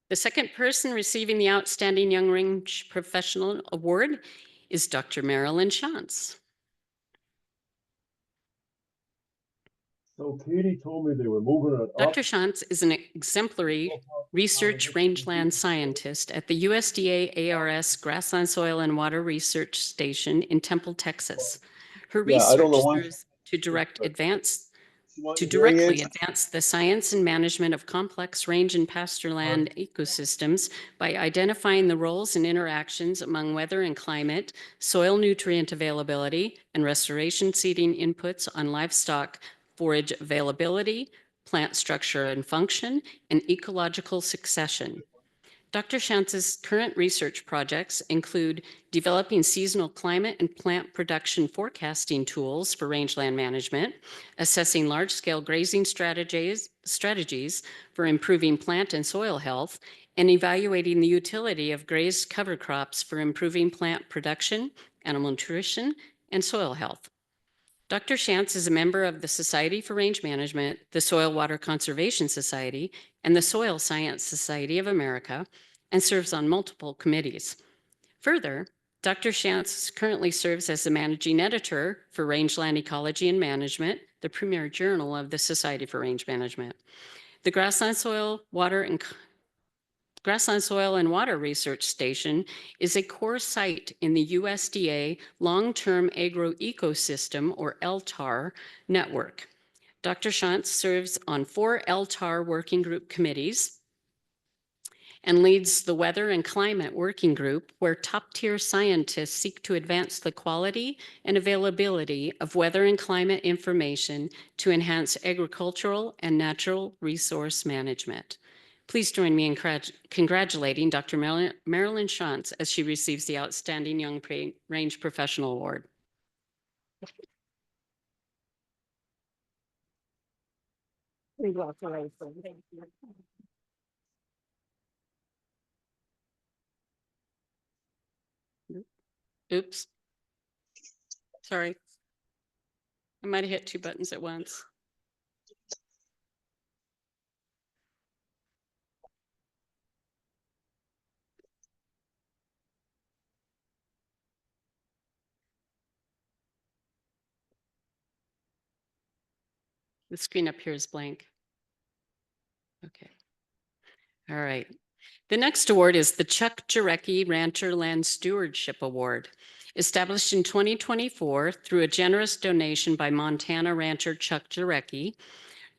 The second person receiving the Outstanding Young Range Professional Award is Dr. Marilyn Shantz. So Katie told me they were moving it up. Dr. Shantz is an exemplary research rangeland scientist at the USDA ARS Grassland Soil and Water Research Station in Temple, Texas. Her Yeah, I don't research know why. serves to To directly advance the science and management of complex range and pasture land ecosystems by identifying the roles and interactions among weather and climate, soil nutrient availability, and restoration seeding inputs on livestock forage availability, plant structure and function, and ecological succession. Dr. Shantz's current research projects include developing seasonal climate and plant production forecasting tools for rangeland management, assessing large-scale grazing strategies for improving plant and soil health, and evaluating the utility of grazed cover crops for improving plant production, animal nutrition, and soil health. Dr. Shantz is a member of the Society for Range Management, the Soil Water Conservation Society, and the Soil Science Society of America, and serves on multiple committees. Further, Dr. Shantz currently serves as the managing editor for Rangeland Ecology and Management, the premier journal of the Society for Range Management. The Grassland Soil and Water Research Station is a core site in the USDA Long-Term Agro-Ecosystem, or LTAR, network. Dr. Shantz serves on 4 LTAR working group committees and leads the Weather and Climate Working Group, where top-tier scientists seek to advance the quality and availability of weather and climate information to enhance agricultural and natural resource management. Please join me in congratulating Dr. Marilyn Shantz as she receives the Outstanding Young Range Professional Award. Congratulations. Thank you. Oops. Sorry. I might have hit two buttons at once. The screen up here is blank. Okay. All right. The next award is the Chuck Jarecki Rancher Land Stewardship Award. Established in 2024 through a generous donation by Montana rancher Chuck Jarecki,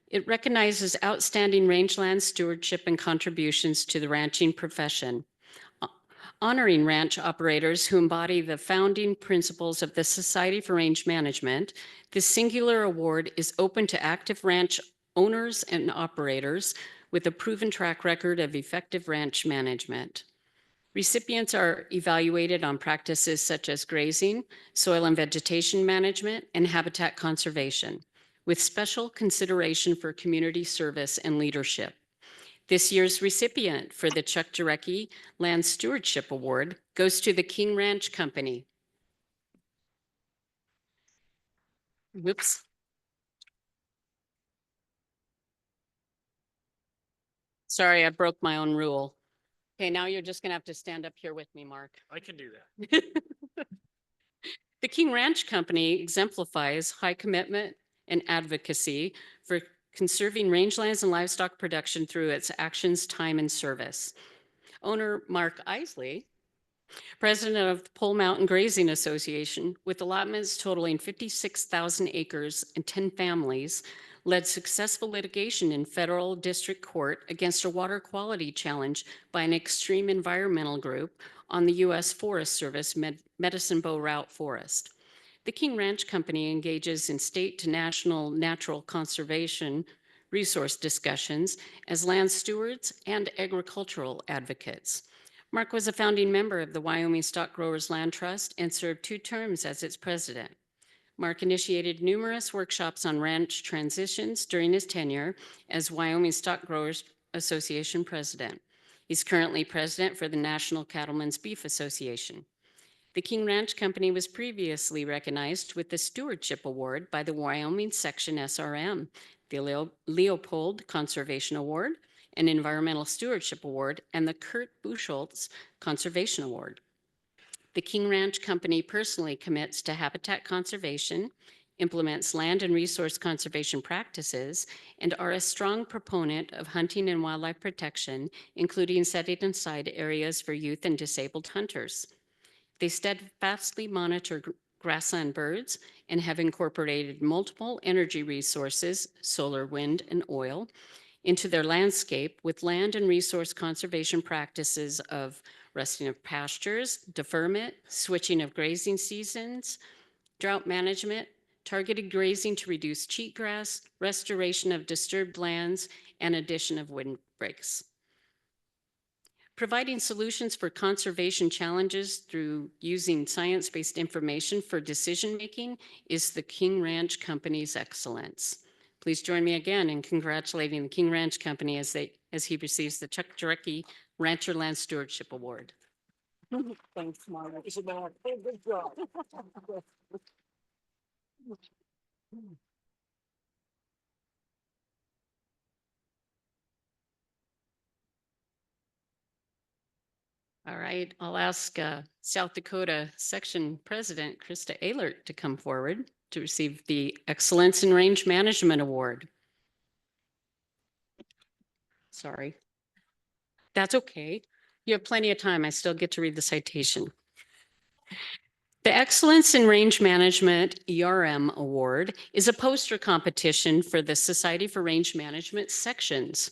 it recognizes outstanding rangeland stewardship and contributions to the ranching profession, honoring ranch operators who embody the founding principles of the Society for Range Management. This singular award is open to active ranch owners and operators with a proven track record of effective ranch management. Recipients are evaluated on practices such as grazing, soil and vegetation management, and habitat conservation, with special consideration for community service and leadership. This year's recipient for the Chuck Jarecki Land Stewardship Award goes to the King Ranch Company. Whoops. Sorry, I broke my own rule. Okay, now you're just gonna have to stand up here with me, Mark. I can do that. The King Ranch Company exemplifies high commitment and advocacy for conserving rangelands and livestock production through its actions, time, and service. Owner Mark Isley, president of the Pole Mountain Grazing Association, with allotments totaling 56,000 acres and 10 families, led successful litigation in federal district court against a water quality challenge by an extreme environmental group on the U.S. Forest Service Medicine Bow Route Forest. The King Ranch Company engages in state to national natural conservation resource discussions as land stewards and agricultural advocates. Mark was a founding member of the Wyoming Stock Growers Land Trust and served 2 terms as its president. Mark initiated numerous workshops on ranch transitions during his tenure as Wyoming Stock Growers Association president. He's currently president for the National Cattlemen's Beef Association. The King Ranch Company was previously recognized with the Stewardship Award by the Wyoming Section SRM, the Leopold Conservation Award, an Environmental Stewardship Award, and the Kurt Buchholz Conservation Award. The King Ranch Company personally commits to habitat conservation, implements land and resource conservation practices, and are a strong proponent of hunting and wildlife protection, including setting aside areas for youth and disabled hunters. They steadfastly monitor grassland birds and have incorporated multiple energy resources, solar, wind, and oil, into their landscape with land and resource conservation practices of resting of pastures, deferment, switching of grazing seasons, drought management, targeted grazing to reduce cheatgrass, restoration of disturbed lands, and addition of windbreaks. Providing solutions for conservation challenges through using science-based information for decision-making is the King Ranch Company's excellence. Please join me again in congratulating the King Ranch Company as he receives the Chuck Jarecki Rancher Land Stewardship Award. Thanks, Mark. Good job. All right, I'll ask South Dakota Section President Krista Ehlert to come forward to receive the Excellence in Range Management Award. Sorry. That's okay. You have plenty of time. I still get to read the citation. The Excellence in Range Management SRM Award is a poster competition for the Society for Range Management sections.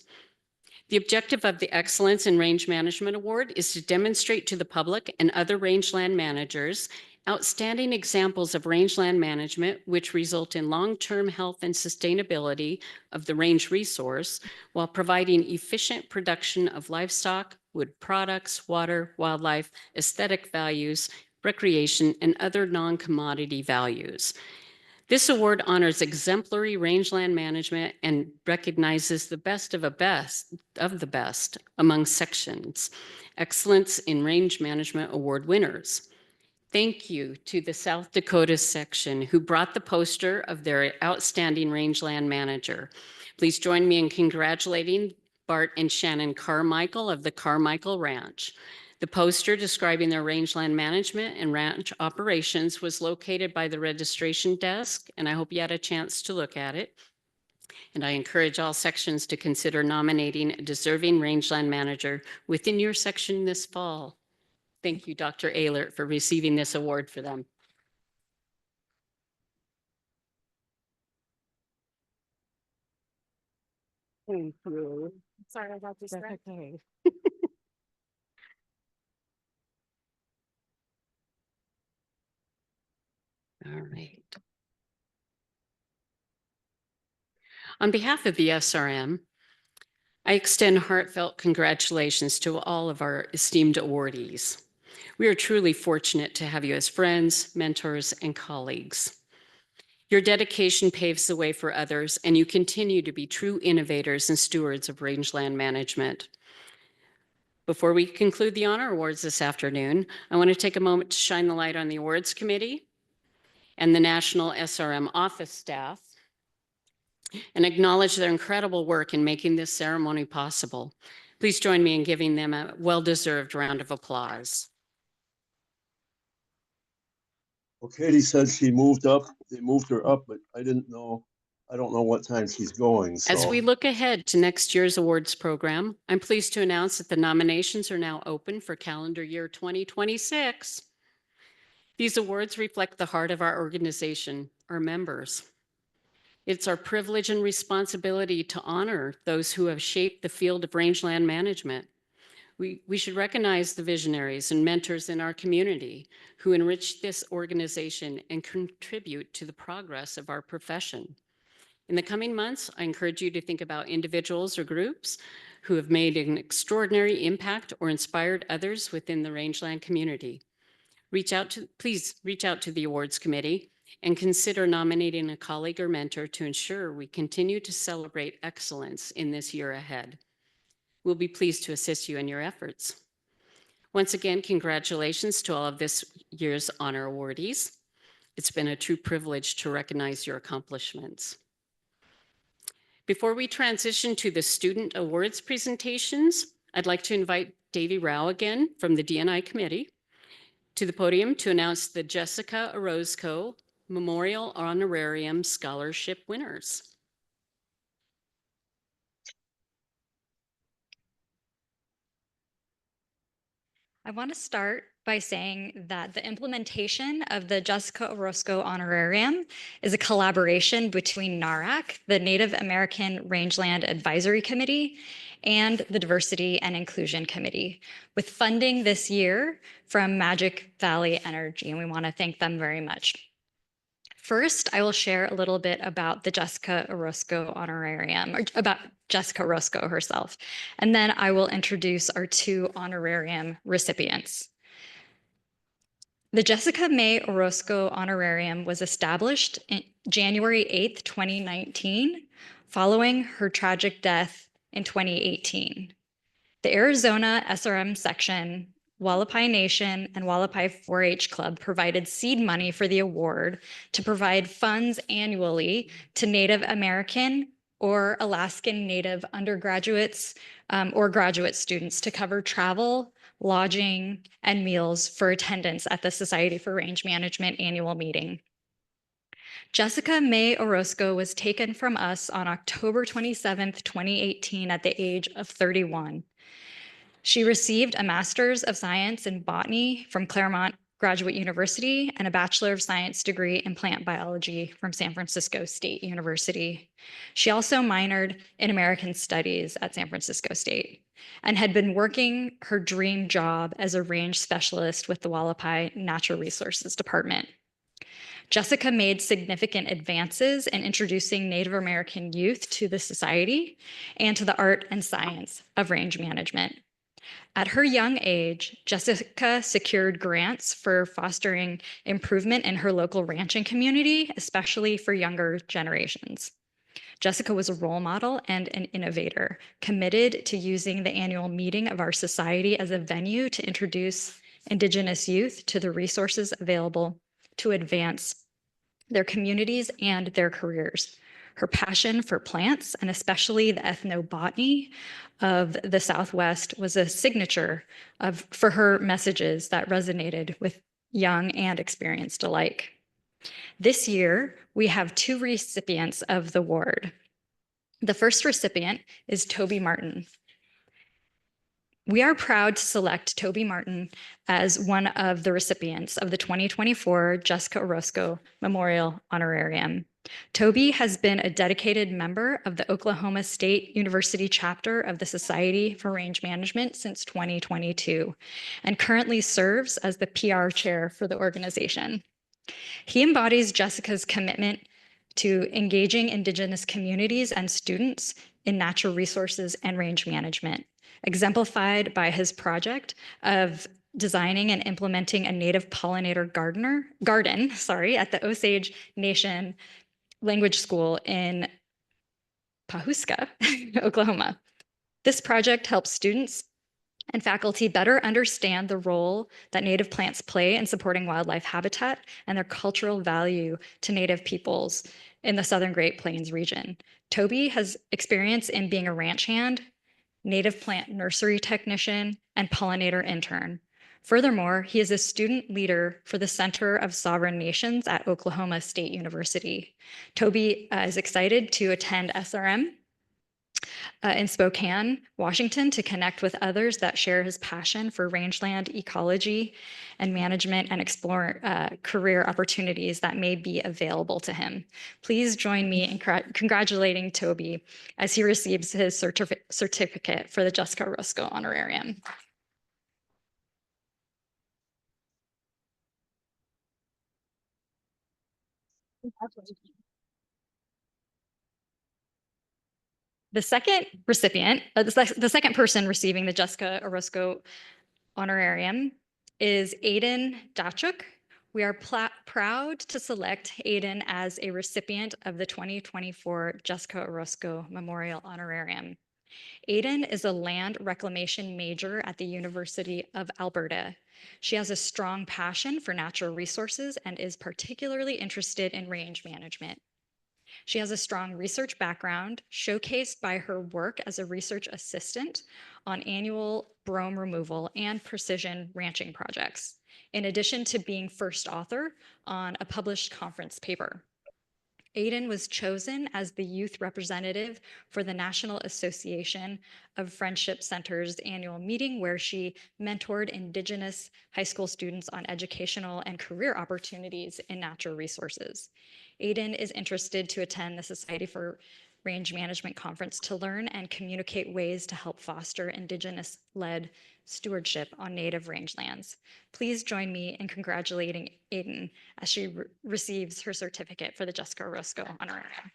The objective of the Excellence in Range Management Award is to demonstrate to the public and other rangeland managers outstanding examples of rangeland management which result in long-term health and sustainability of the range resource while providing efficient production of livestock, wood products, water, wildlife, aesthetic values, recreation, and other non-commodity values. This award honors exemplary rangeland management and recognizes the best of the best among sections. Excellence in Range Management Award winners. Thank you to the South Dakota section who brought the poster of their outstanding rangeland manager. Please join me in congratulating Bart and Shannon Carmichael of the Carmichael Ranch. The poster describing their rangeland management and ranch operations was located by the registration desk, and I hope you had a chance to look at it. And I encourage all sections to consider nominating a deserving rangeland manager within your section this fall. Thank you, Dr. Ehlert, for receiving this award for them. Thank you. Sorry about this. Okay. All right. On behalf of the SRM, I extend heartfelt congratulations to all of our esteemed awardees. We are truly fortunate to have you as friends, mentors, and colleagues. Your dedication paves the way for others, and you continue to be true innovators and stewards of rangeland management. Before we conclude the honor awards this afternoon, I want to take a moment to shine the light on the awards committee and the National SRM office staff and acknowledge their incredible work in making this ceremony possible. Please join me in giving them a well-deserved round of applause. Well, Katie said she moved up. They moved her up, but I don't know what time she's going. As So we look ahead to next year's awards program, I'm pleased to announce that the nominations are now open for calendar year 2026. These awards reflect the heart of our organization, our members. It's our privilege and responsibility to honor those who have shaped the field of rangeland management. We should recognize the visionaries and mentors in our community who enrich this organization and contribute to the progress of our profession. In the coming months, I encourage you to think about individuals or groups who have made an extraordinary impact or inspired others within the rangeland community. Please reach out to the awards committee and consider nominating a colleague or mentor to ensure we continue to celebrate excellence in this year ahead. We'll be pleased to assist you in your efforts. Once again, congratulations to all of this year's honor awardees. It's been a true privilege to recognize your accomplishments. Before we transition to the student awards presentations, I'd like to invite Davy Rao again from the D&I committee to the podium to announce the Jessica Orozco Memorial Honorarium Scholarship winners. I want to start by saying that the implementation of the Jessica Orozco Honorarium is a collaboration between NARAC, the Native American Rangeland Advisory Committee, and the Diversity and Inclusion Committee, with funding this year from Magic Valley Energy, and we want to thank them very much. First, I will share a little bit about the Jessica Orozco Honorarium, or about Jessica Orozco herself, and then I will introduce our two honorarium recipients. The Jessica May Orozco Honorarium was established in January 8th, 2019, following her tragic death in 2018. The Arizona SRM section, Wallapai Nation, and Wallapai 4-H Club provided seed money for the award to provide funds annually to Native American or Alaskan Native undergraduates or graduate students to cover travel, lodging, and meals for attendance at the Society for Range Management annual meeting. Jessica May Orozco was taken from us on October 27th, 2018 at the age of 31. She received a Master's of Science in Botany from Claremont Graduate University and a Bachelor of Science degree in plant biology from San Francisco State University. She also minored in American Studies at San Francisco State and had been working her dream job as a range specialist with the Wallapai Natural Resources Department. Jessica made significant advances in introducing Native American youth to the society and to the art and science of range management. At her young age, Jessica secured grants for fostering improvement in her local ranching community, especially for younger generations. Jessica was a role model and an innovator, committed to using the annual meeting of our society as a venue to introduce Indigenous youth to the resources available to advance their communities and their careers. Her passion for plants, and especially the ethnobotany of the Southwest, was a signature for her messages that resonated with young and experienced alike. This year, we have 2 recipients of the award. The first recipient is Toby Martin. We are proud to select Toby Martin as one of the recipients of the 2024 Jessica Orozco Memorial Honorarium. Toby has been a dedicated member of the Oklahoma State University chapter of the Society for Range Management since 2022 and currently serves as the PR chair for the organization. He embodies Jessica's commitment to engaging Indigenous communities and students in natural resources and range management, exemplified by his project of designing and implementing a native pollinator garden at the Osage Nation Language School in Pawhuska, Oklahoma. This project helps students and faculty better understand the role that native plants play in supporting wildlife habitat and their cultural value to native peoples in the Southern Great Plains region. Toby has experience in being a ranch hand, native plant nursery technician, and pollinator intern. Furthermore, he is a student leader for the Center of Sovereign Nations at Oklahoma State University. Toby is excited to attend SRM in Spokane, Washington, to connect with others that share his passion for rangeland ecology and management and explore career opportunities that may be available to him. Please join me in congratulating Toby as he receives his certificate for the Jessica Orozco Honorarium. The second recipient, the second person receiving the Jessica Orozco Honorarium is Aiden Dachuk. We are proud to select Aiden as a recipient of the 2024 Jessica Orozco Memorial Honorarium. Aiden is a land reclamation major at the University of Alberta. She has a strong passion for natural resources and is particularly interested in range management. She has a strong research background, showcased by her work as a research assistant on annual brome removal and precision ranching projects, in addition to being first author on a published conference paper. Aiden was chosen as the youth representative for the National Association of Friendship Centers annual meeting, where she mentored Indigenous high school students on educational and career opportunities in natural resources. Aiden is interested to attend the Society for Range Management Conference to learn and communicate ways to help foster Indigenous-led stewardship on native rangelands. Please join me in congratulating Aiden as she receives her certificate for the Jessica Orozco Honorarium.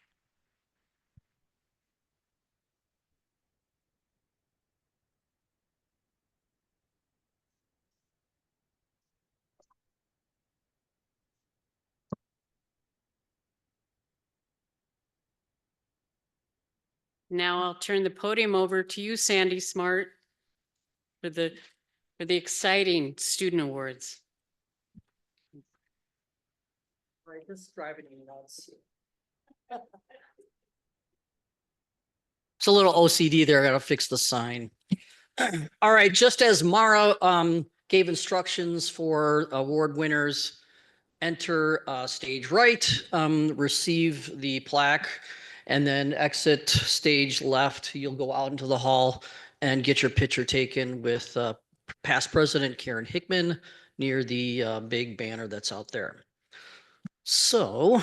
Now I'll turn the podium over to you, Sandy Smart, for the exciting student awards. Right, this is driving me nuts. It's a little OCD there. I gotta fix the sign. All right, just as Mara gave instructions for award winners, enter stage right, receive the plaque, and then exit stage left. You'll go out into the hall and get your picture taken with past President Karen Hickman, near the big banner that's out there. So,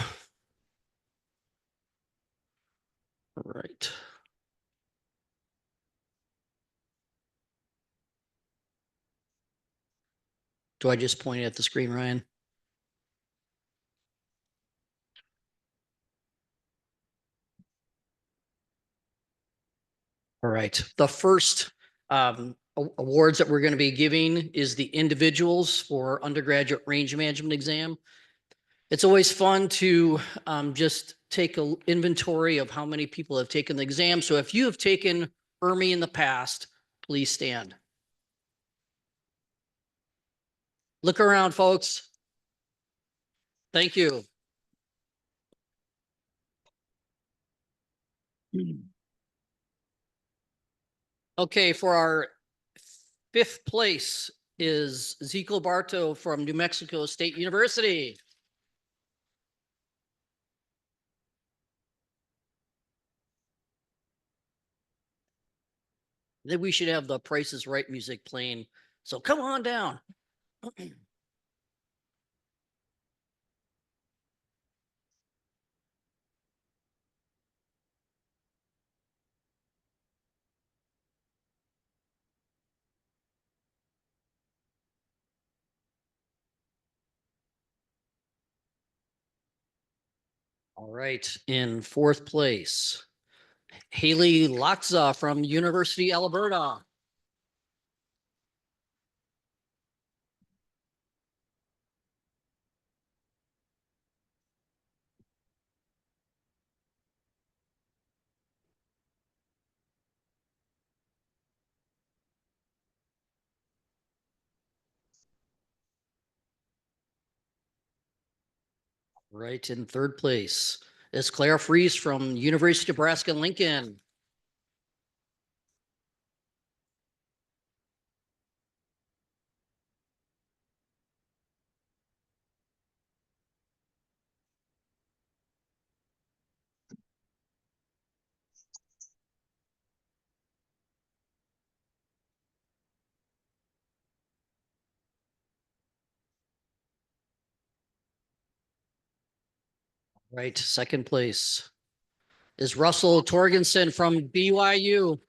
all right. Do I just point at the screen, Ryan? All right. The first awards that we're going to be giving is the individuals for undergraduate range management exam. It's always fun to just take an inventory of how many people have taken the exam. So if you have taken ERMI in the past, please stand. Look around, folks. Thank you. Okay, for our 5th place is Zico Barto from New Mexico State University. Then we should have the Price is Right music playing. So come on down. All right, in 4th place, Haley Latza from University Alberta. Right, in 3rd place is Claire Fries from University of Nebraska Lincoln. Right, 2nd place is Russell Torgensen from BYU.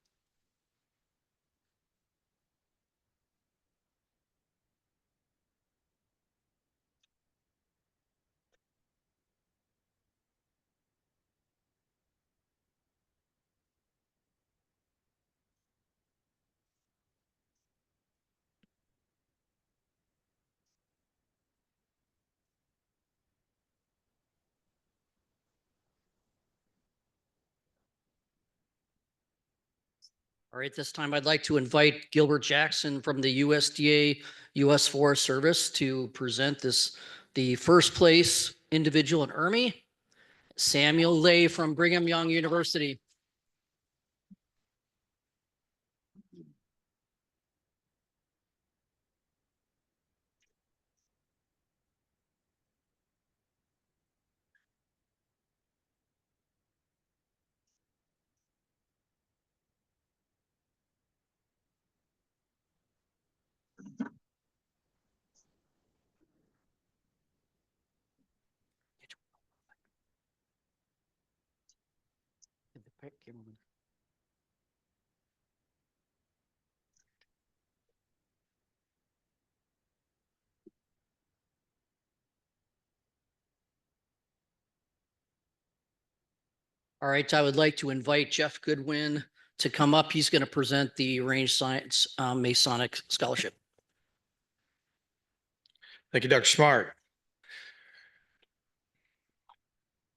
All right, this time I'd like to invite Gilbert Jackson from the USDA U.S. Forest Service to present the 1st place individual in ERMI, Samuel Lay from Brigham Young University. All right, I would like to invite Jeff Goodwin to come up. He's going to present the Range Science Masonic Scholarship. Thank you, Dr. Smart.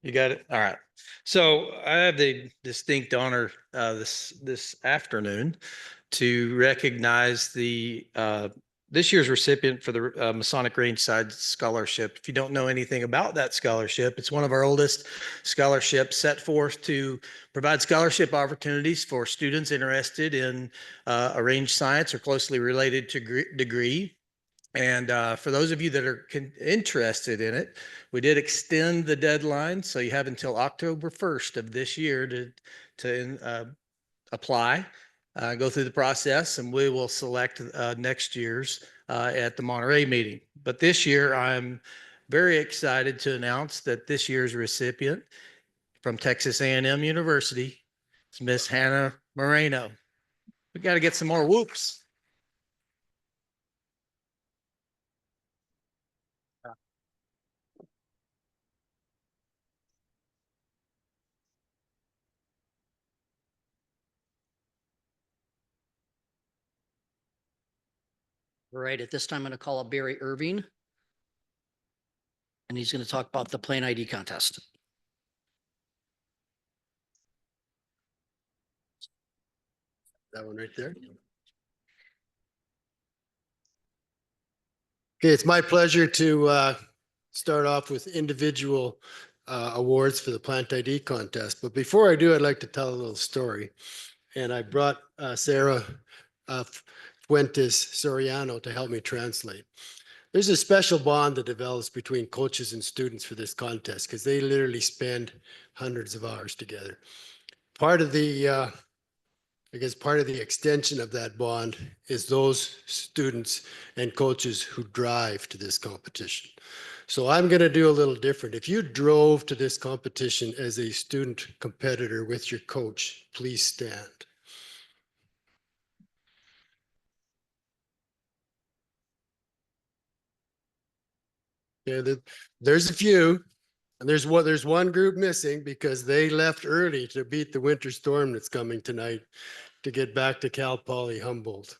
You got it. All right. So I have the distinct honor this afternoon to recognize the this year's recipient for the Masonic Range Science Scholarship. If you don't know anything about that scholarship, it's one of our oldest scholarships set forth to provide scholarship opportunities for students interested in a range science or closely related to degree. And for those of you that are interested in it, we did extend the deadline. So you have until October 1st of this year to apply. go through the process, and we will select next year's at the Monterey meeting. But this year, I'm very excited to announce that this year's recipient from Texas A&M University is Miss Hannah Moreno. We got to get some more whoops. All right, at this time, I'm going to call up Barry Irving. And he's going to talk about the Plan ID contest. That one right there. Okay, it's my pleasure to start off with individual awards for the Plant ID contest. But before I do, I'd like to tell a little story. And I brought Sarah Fuentes Soriano to help me translate. There's a special bond that develops between coaches and students for this contest because they literally spend hundreds of hours together. Part of the extension of that bond is those students and coaches who drive to this competition. So I'm going to do a little different. If you drove to this competition as a student competitor with your coach, please stand. Yeah, there's a few, and there's one group missing because they left early to beat the winter storm that's coming tonight to get back to Cal Poly Humboldt.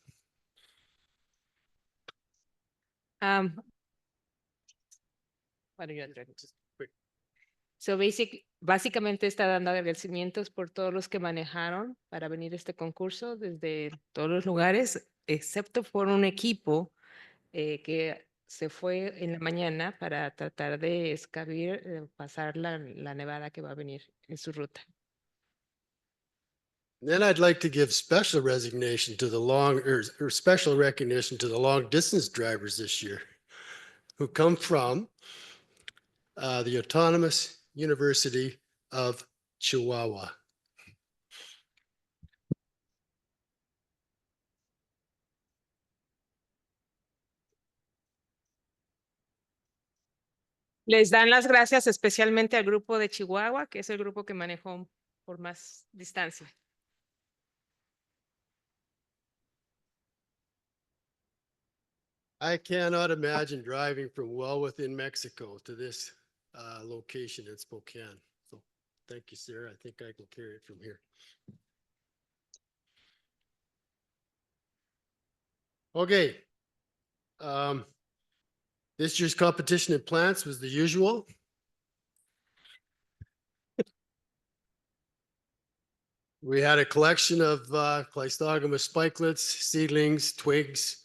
So básicamente está dando agradecimientos por todos los que manejaron para venir a este concurso desde todos los lugares, excepto por un equipo que se fue en la mañana para tratar de pasar la nevada que va a venir en su ruta. Then I'd like to give special resignation to the special recognition to the long distance drivers this year who come from the Autonomous University of Chihuahua. Les dan las gracias especialmente al grupo de Chihuahua, que es el grupo que manejó por más distancia. I cannot imagine driving from well within Mexico to this location in Spokane. So thank you, Sarah. I think I can carry it from here. Okay. This year's competition in plants was the usual. We had a collection of Cleistogamous spikelets, seedlings, twigs,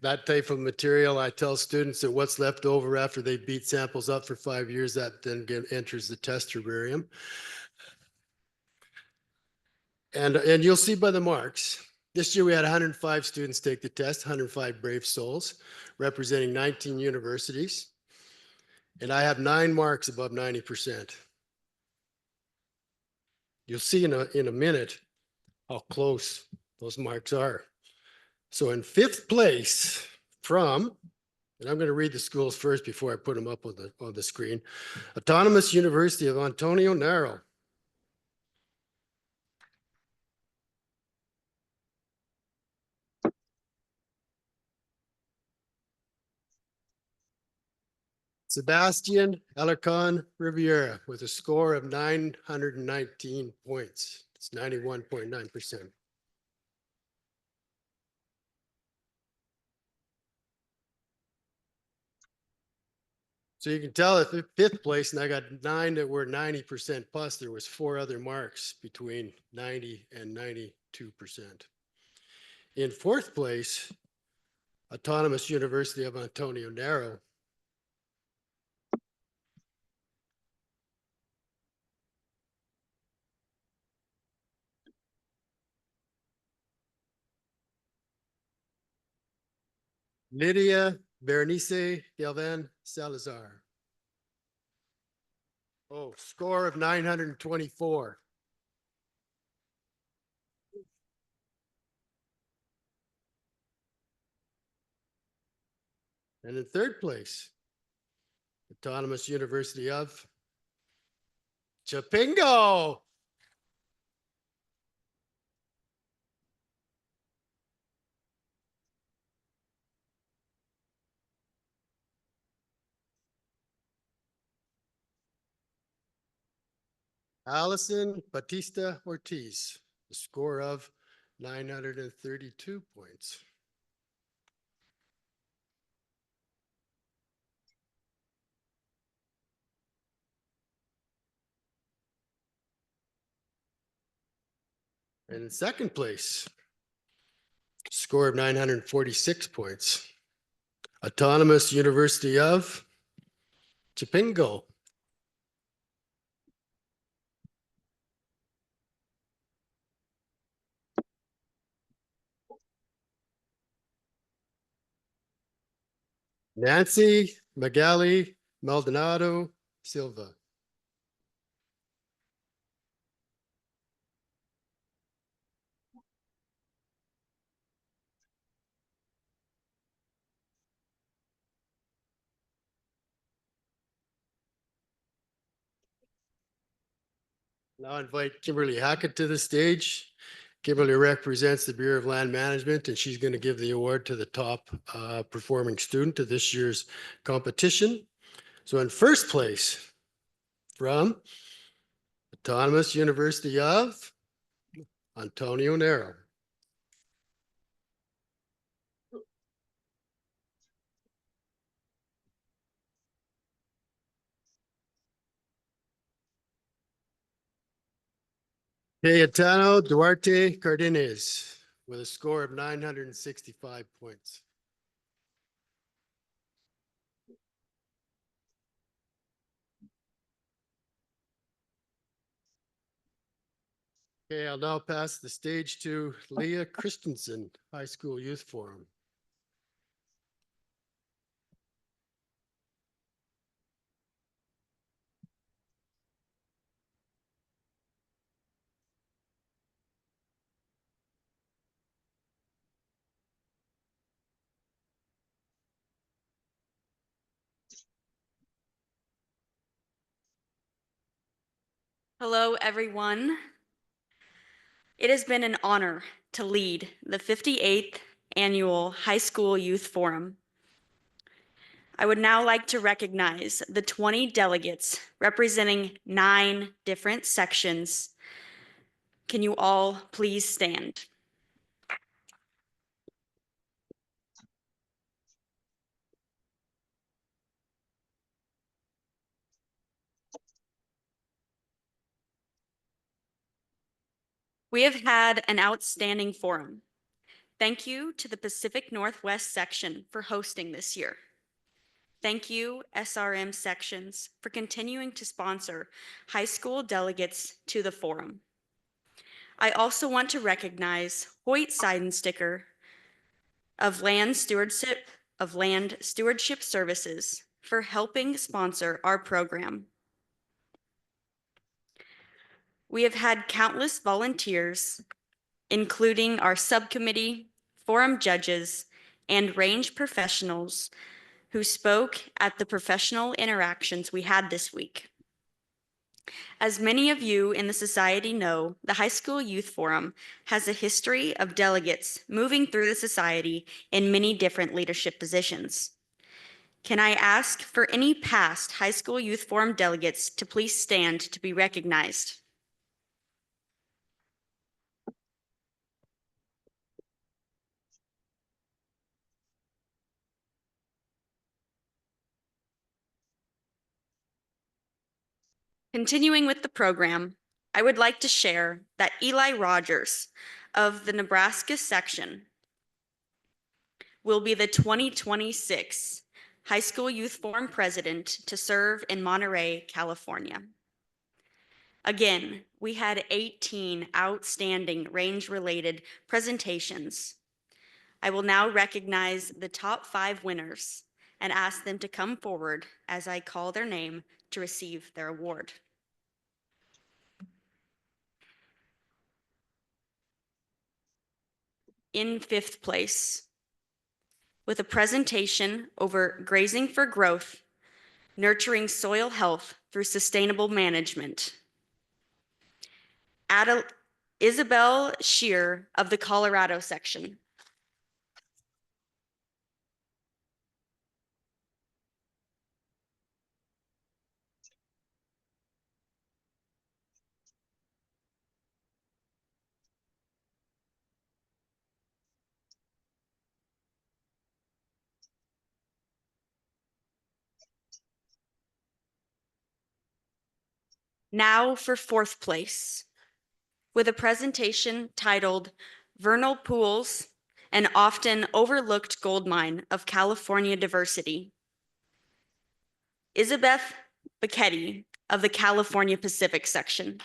that type of material. I tell students that what's left over after they beat samples up for 5 years, that then enters the test herbarium. And you'll see by the marks, this year we had 105 students take the test, 105 brave souls, representing 19 universities. And I have 9 marks above 90%. You'll see in a minute how close those marks are. So in 5th place from, and I'm going to read the schools first before I put them up on the screen, Autonomous University of Antonio Naro. Sebastian Alarcon Riviera with a score of 919 points. It's 91.9%. So you can tell at 5th place, and I got 9 that were 90% plus. There was 4 other marks between 90 and 92%. In 4th place, Autonomous University of Antonio Naro. Lydia Berenice Galvan Salazar. Oh, score of 924. And in third place, Autonomous University of Chapingo. Allison Batista Ortiz, a score of 932 points. And in second place, score of 946 points, Autonomous University of Chapingo. Nancy Magali Maldonado Silva. Now I invite Kimberly Hackett to the stage. Kimberly represents the Bureau of Land Management, and she's going to give the award to the top performing student of this year's competition. So in first place, from Autonomous University of Antonio Nero. Cayetano Duarte Cardenas with a score of 965 points. Okay, I'll now pass the stage to Leah Christensen, High School Youth Forum. Hello, everyone. It has been an honor to lead the 58th Annual High School Youth Forum. I would now like to recognize the 20 delegates representing 9 different sections. Can you all please stand? We have had an outstanding forum. Thank you to the Pacific Northwest section for hosting this year. Thank you, SRM sections, for continuing to sponsor high school delegates to the forum. I also want to recognize Hoyt Seidensticker of Land Stewardship Services for helping sponsor our program. We have had countless volunteers, including our subcommittee, forum judges, and range professionals who spoke at the professional interactions we had this week. As many of you in the society know, the High School Youth Forum has a history of delegates moving through the society in many different leadership positions. Can I ask for any past High School Youth Forum delegates to please stand to be recognized? Continuing with the program, I would like to share that Eli Rogers of the Nebraska section will be the 2026 High School Youth Forum President to serve in Monterey, California. Again, we had 18 outstanding range-related presentations. I will now recognize the top 5 winners and ask them to come forward as I call their name to receive their award. In 5th place, with a presentation over grazing for growth, nurturing soil health through sustainable management. Isabel Shear of the Colorado section. Now for fourth place, with a presentation titled Vernal Pools, an often overlooked gold mine of California diversity. Isabeth Bacchetti of the California Pacific section.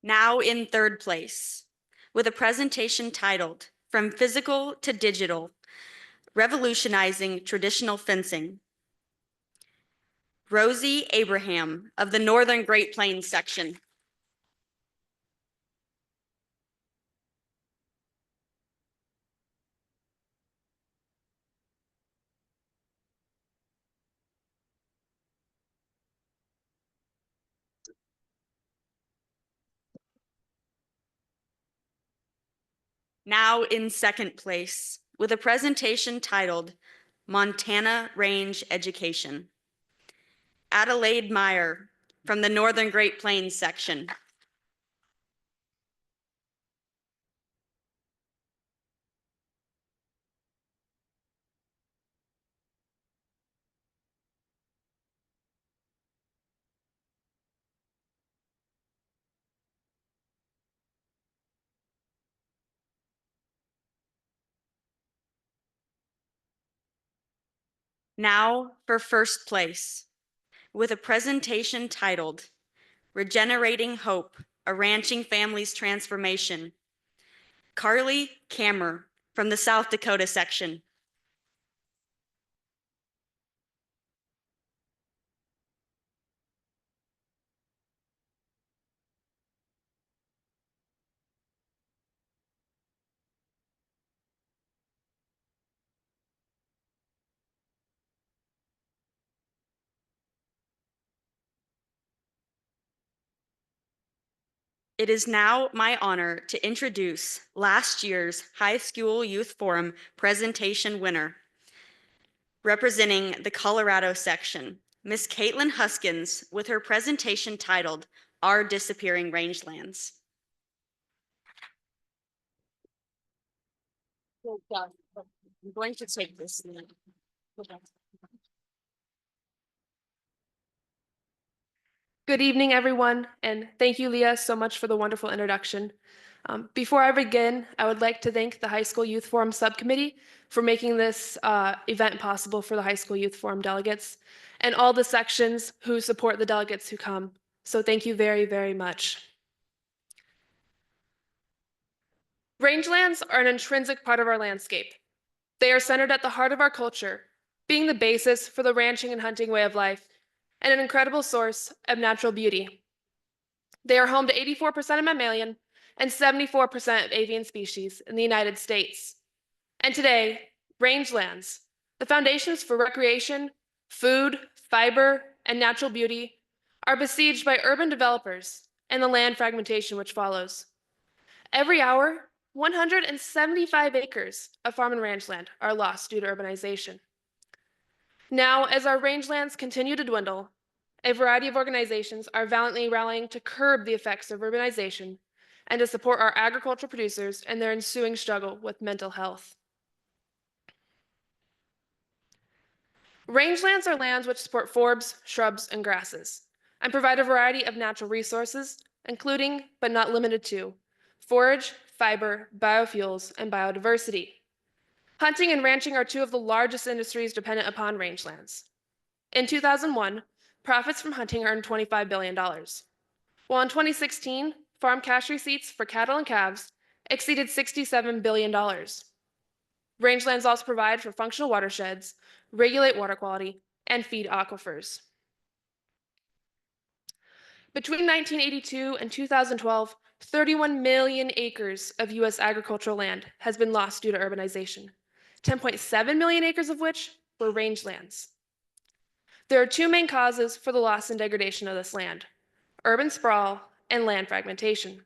Now in third place, with a presentation titled From Physical to Digital, Revolutionizing Traditional Fencing. Rosie Abraham of the Northern Great Plains section. Now in second place, with a presentation titled Montana Range Education. Adelaide Meyer from the Northern Great Plains section. Now for first place, with a presentation titled Regenerating Hope, a Ranching Family's Transformation. Carly Kammer from the South Dakota section. It is now my honor to introduce last year's High School Youth Forum presentation winner. Representing the Colorado section, Miss Caitlin Huskins with her presentation titled Our Disappearing Rangelands. I'm going to take this. Good evening, everyone, and thank you, Leah, so much for the wonderful introduction. Before I begin, I would like to thank the High School Youth Forum Subcommittee for making this event possible for the High School Youth Forum delegates and all the sections who support the delegates who come. So thank you very, very much. Rangelands are an intrinsic part of our landscape. They are centered at the heart of our culture, being the basis for the ranching and hunting way of life, and an incredible source of natural beauty. They are home to 84% of mammalian and 74% of avian species in the United States. And today, rangelands, the foundations for recreation, food, fiber, and natural beauty, are besieged by urban developers and the land fragmentation which follows. Every hour, 175 acres of farm and ranchland are lost due to urbanization. Now, as our rangelands continue to dwindle, a variety of organizations are valiantly rallying to curb the effects of urbanization and to support our agricultural producers in their ensuing struggle with mental health. Rangelands are lands which support forbs, shrubs, and grasses, and provide a variety of natural resources, including, but not limited to, forage, fiber, biofuels, and biodiversity. Hunting and ranching are two of the largest industries dependent upon rangelands. In 2001, profits from hunting earned $25 billion, while in 2016, farm cash receipts for cattle and calves exceeded $67 billion. Rangelands also provide for functional watersheds, regulate water quality, and feed aquifers. Between 1982 and 2012, 31 million acres of U.S. agricultural land has been lost due to urbanization, 10.7 million acres of which were rangelands. There are two main causes for the loss and degradation of this land: urban sprawl and land fragmentation.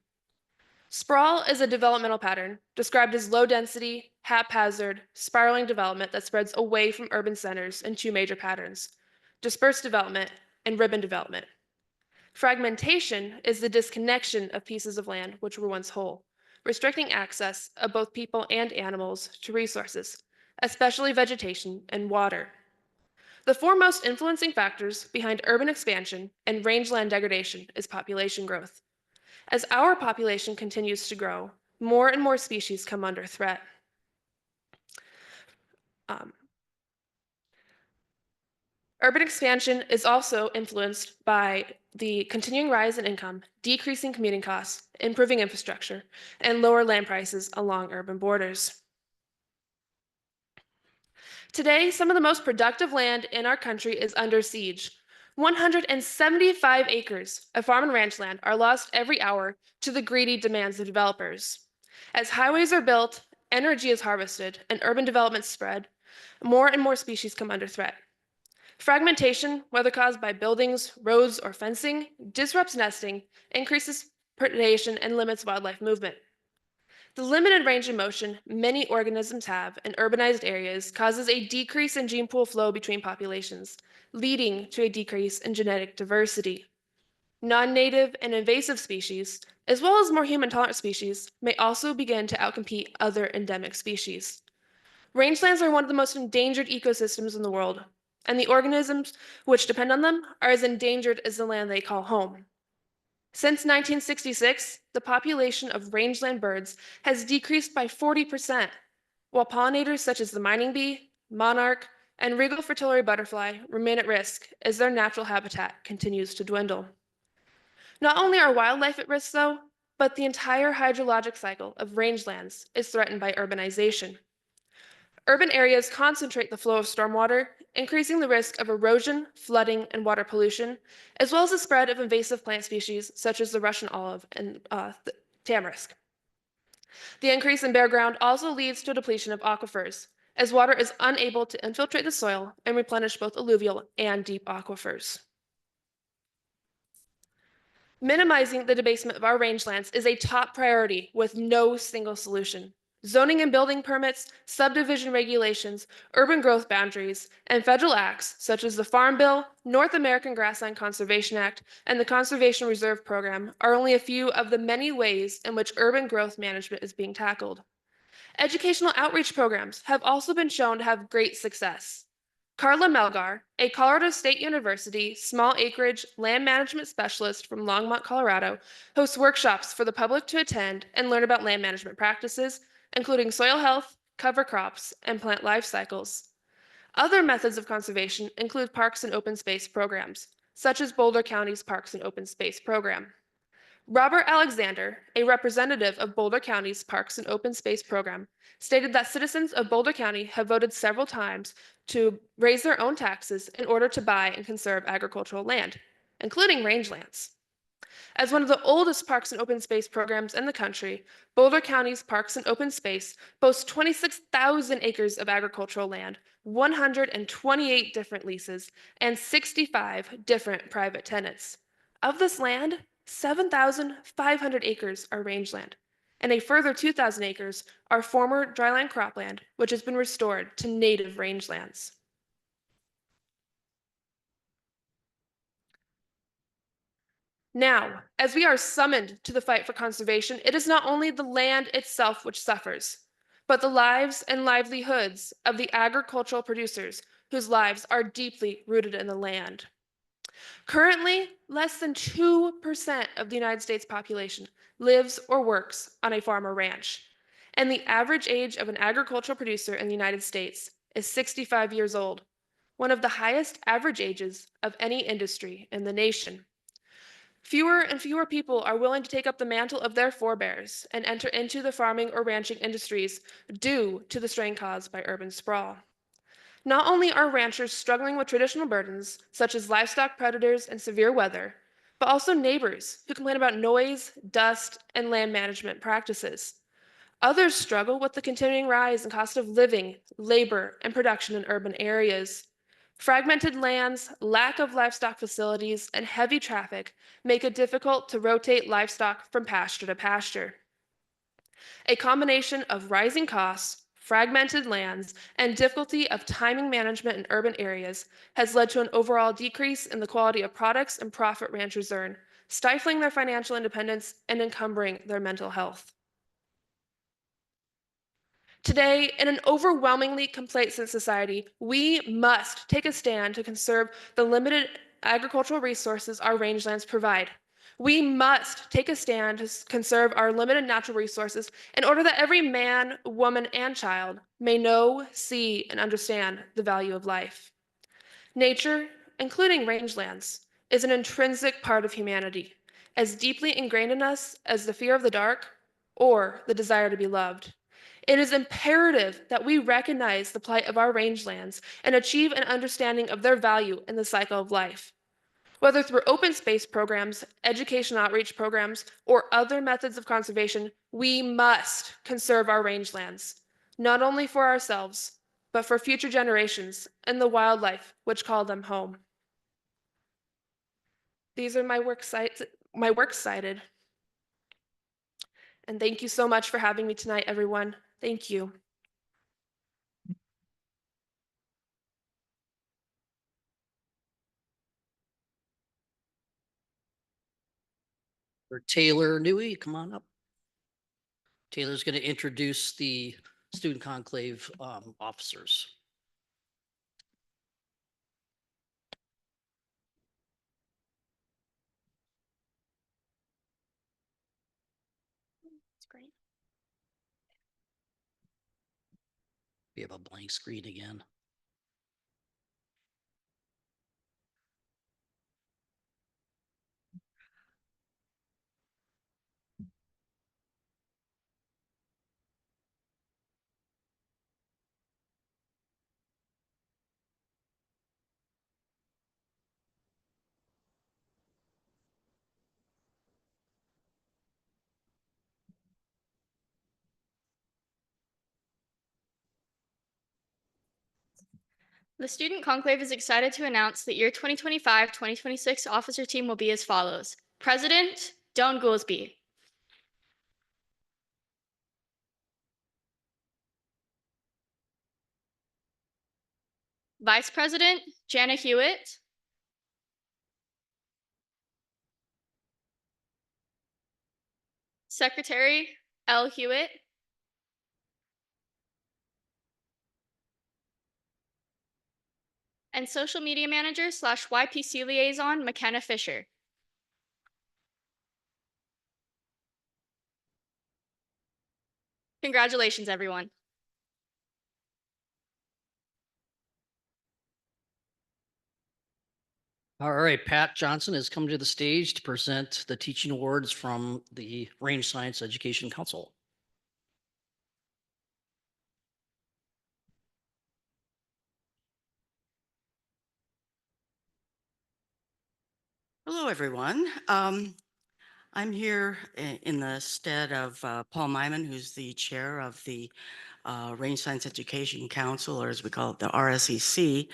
Sprawl is a developmental pattern described as low-density, haphazard, spiraling development that spreads away from urban centers in two major patterns: dispersed development and ribbon development. Fragmentation is the disconnection of pieces of land which were once whole, restricting access of both people and animals to resources, especially vegetation and water. The foremost influencing factors behind urban expansion and rangeland degradation is population growth. As our population continues to grow, more and more species come under threat. Urban expansion is also influenced by the continuing rise in income, decreasing commuting costs, improving infrastructure, and lower land prices along urban borders. Today, some of the most productive land in our country is under siege. 175 acres of farm and ranch land are lost every hour to the greedy demands of developers. As highways are built, energy is harvested, and urban development spread, more and more species come under threat. Fragmentation, whether caused by buildings, roads, or fencing, disrupts nesting, increases predation, and limits wildlife movement. The limited range of motion many organisms have in urbanized areas causes a decrease in gene pool flow between populations, leading to a decrease in genetic diversity. Non-native and invasive species, as well as more human-tolerant species, may also begin to outcompete other endemic species. Rangelands are one of the most endangered ecosystems in the world, and the organisms which depend on them are as endangered as the land they call home. Since 1966, the population of rangeland birds has decreased by 40%, while pollinators such as the mining bee, monarch, and regal fritillary butterfly remain at risk as their natural habitat continues to dwindle. Not only are wildlife at risk, though, but the entire hydrologic cycle of rangelands is threatened by urbanization. Urban areas concentrate the flow of stormwater, increasing the risk of erosion, flooding, and water pollution, as well as the spread of invasive plant species such as the Russian olive and tamarisk. The increase in bare ground also leads to a depletion of aquifers, as water is unable to infiltrate the soil and replenish both alluvial and deep aquifers. Minimizing the debasement of our rangelands is a top priority with no single solution. Zoning and building permits, subdivision regulations, urban growth boundaries, and federal acts such as the Farm Bill, North American Grassland Conservation Act, and the Conservation Reserve Program are only a few of the many ways in which urban growth management is being tackled. Educational outreach programs have also been shown to have great success. Carla Melgar, a Colorado State University small acreage land management specialist from Longmont, Colorado, hosts workshops for the public to attend and learn about land management practices, including soil health, cover crops, and plant life cycles. Other methods of conservation include parks and open space programs, such as Boulder County's Parks and Open Space Program. Robert Alexander, a representative of Boulder County's Parks and Open Space Program, stated that citizens of Boulder County have voted several times to raise their own taxes in order to buy and conserve agricultural land, including rangelands. As one of the oldest parks and open space programs in the country, Boulder County's Parks and Open Space boasts 26,000 acres of agricultural land, 128 different leases, and 65 different private tenants. Of this land, 7,500 acres are rangeland, and a further 2,000 acres are former dryland cropland, which has been restored to native rangelands. Now, as we are summoned to the fight for conservation, it is not only the land itself which suffers, but the lives and livelihoods of the agricultural producers whose lives are deeply rooted in the land. Currently, less than 2% of the United States population lives or works on a farm or ranch, and the average age of an agricultural producer in the United States is 65 years old, one of the highest average ages of any industry in the nation. Fewer and fewer people are willing to take up the mantle of their forebears and enter into the farming or ranching industries due to the strain caused by urban sprawl. Not only are ranchers struggling with traditional burdens, such as livestock predators and severe weather, but also neighbors who complain about noise, dust, and land management practices. Others struggle with the continuing rise in cost of living, labor, and production in urban areas. Fragmented lands, lack of livestock facilities, and heavy traffic make it difficult to rotate livestock from pasture to pasture. A combination of rising costs, fragmented lands, and difficulty of timing management in urban areas has led to an overall decrease in the quality of products and profit ranchers earn, stifling their financial independence and encumbering their mental health. Today, in an overwhelmingly complacent society, we must take a stand to conserve the limited agricultural resources our rangelands provide. We must take a stand to conserve our limited natural resources in order that every man, woman, and child may know, see, and understand the value of life. Nature, including rangelands, is an intrinsic part of humanity, as deeply ingrained in us as the fear of the dark or the desire to be loved. It is imperative that we recognize the plight of our rangelands and achieve an understanding of their value in the cycle of life. Whether through open space programs, education outreach programs, or other methods of conservation, we must conserve our rangelands, not only for ourselves, but for future generations and the wildlife which call them home. These are my works cited. And thank you so much for having me tonight, everyone. Thank you. Or Taylor Newey, come on up. Taylor's going to introduce the student conclave officers. That's great. We have a blank screen again. The student conclave is excited to announce that year 2025-2026 officer team will be as follows. President, Don Goolsby. Vice President, Jana Hewitt. Secretary, L. Hewitt. And social media manager / YPC liaison, McKenna Fisher. Congratulations, everyone. All right, Pat Johnson has come to the stage to present the teaching awards from the Range Science Education Council. Hello, everyone. I'm here in the stead of Paul Myman, who's the chair of the Range Science Education Council, or as we call it, the RSEC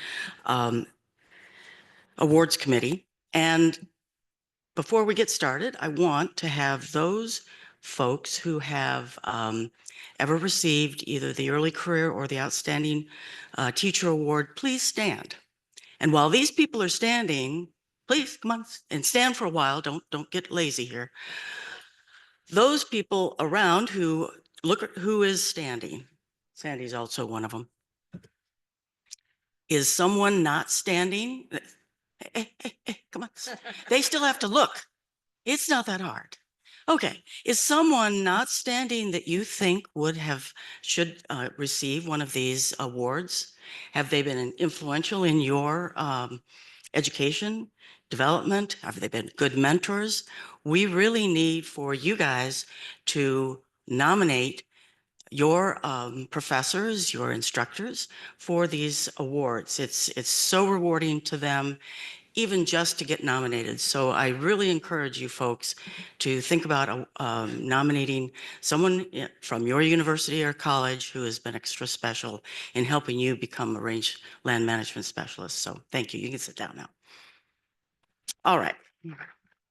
Awards Committee. And before we get started, I want to have those folks who have ever received either the Early Career or the Outstanding Teacher Award, please stand. And while these people are standing, please come on and stand for a while. Don't get lazy here. Those people around who look at who is standing. Sandy's also one of them. Is someone not standing? Come on. They still have to look. It's not that hard. Okay. Is someone not standing that you think should receive one of these awards? Have they been influential in your education? development? Have they been good mentors? We really need for you guys to nominate your professors, your instructors for these awards. It's so rewarding to them, even just to get nominated. So I really encourage you folks to think about nominating someone from your university or college who has been extra special in helping you become a range land management specialist. So thank you. You can sit down now. All right.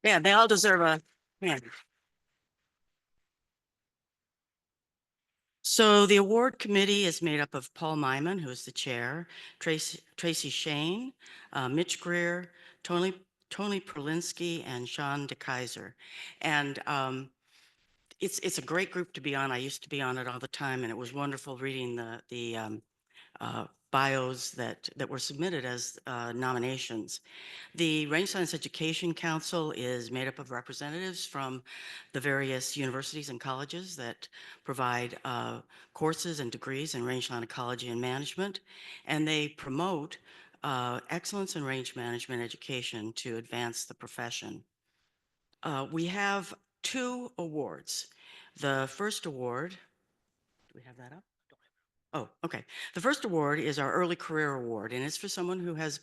Yeah, they all deserve a hand. So the award committee is made up of Paul Myman, who is the chair, Tracy Shane, Mitch Greer, Tony Perlinsky, and Sean DeKaiser. And it's a great group to be on. I used to be on it all the time, and it was wonderful reading the bios that were submitted as nominations. The Rangelands Education Council is made up of representatives from the various universities and colleges that provide courses and degrees in rangeland ecology and management, and they promote excellence in range management education to advance the profession. We have 2 awards. The first award, do we have that up? Oh, okay. The first award is our Early Career Award, and it's for someone who has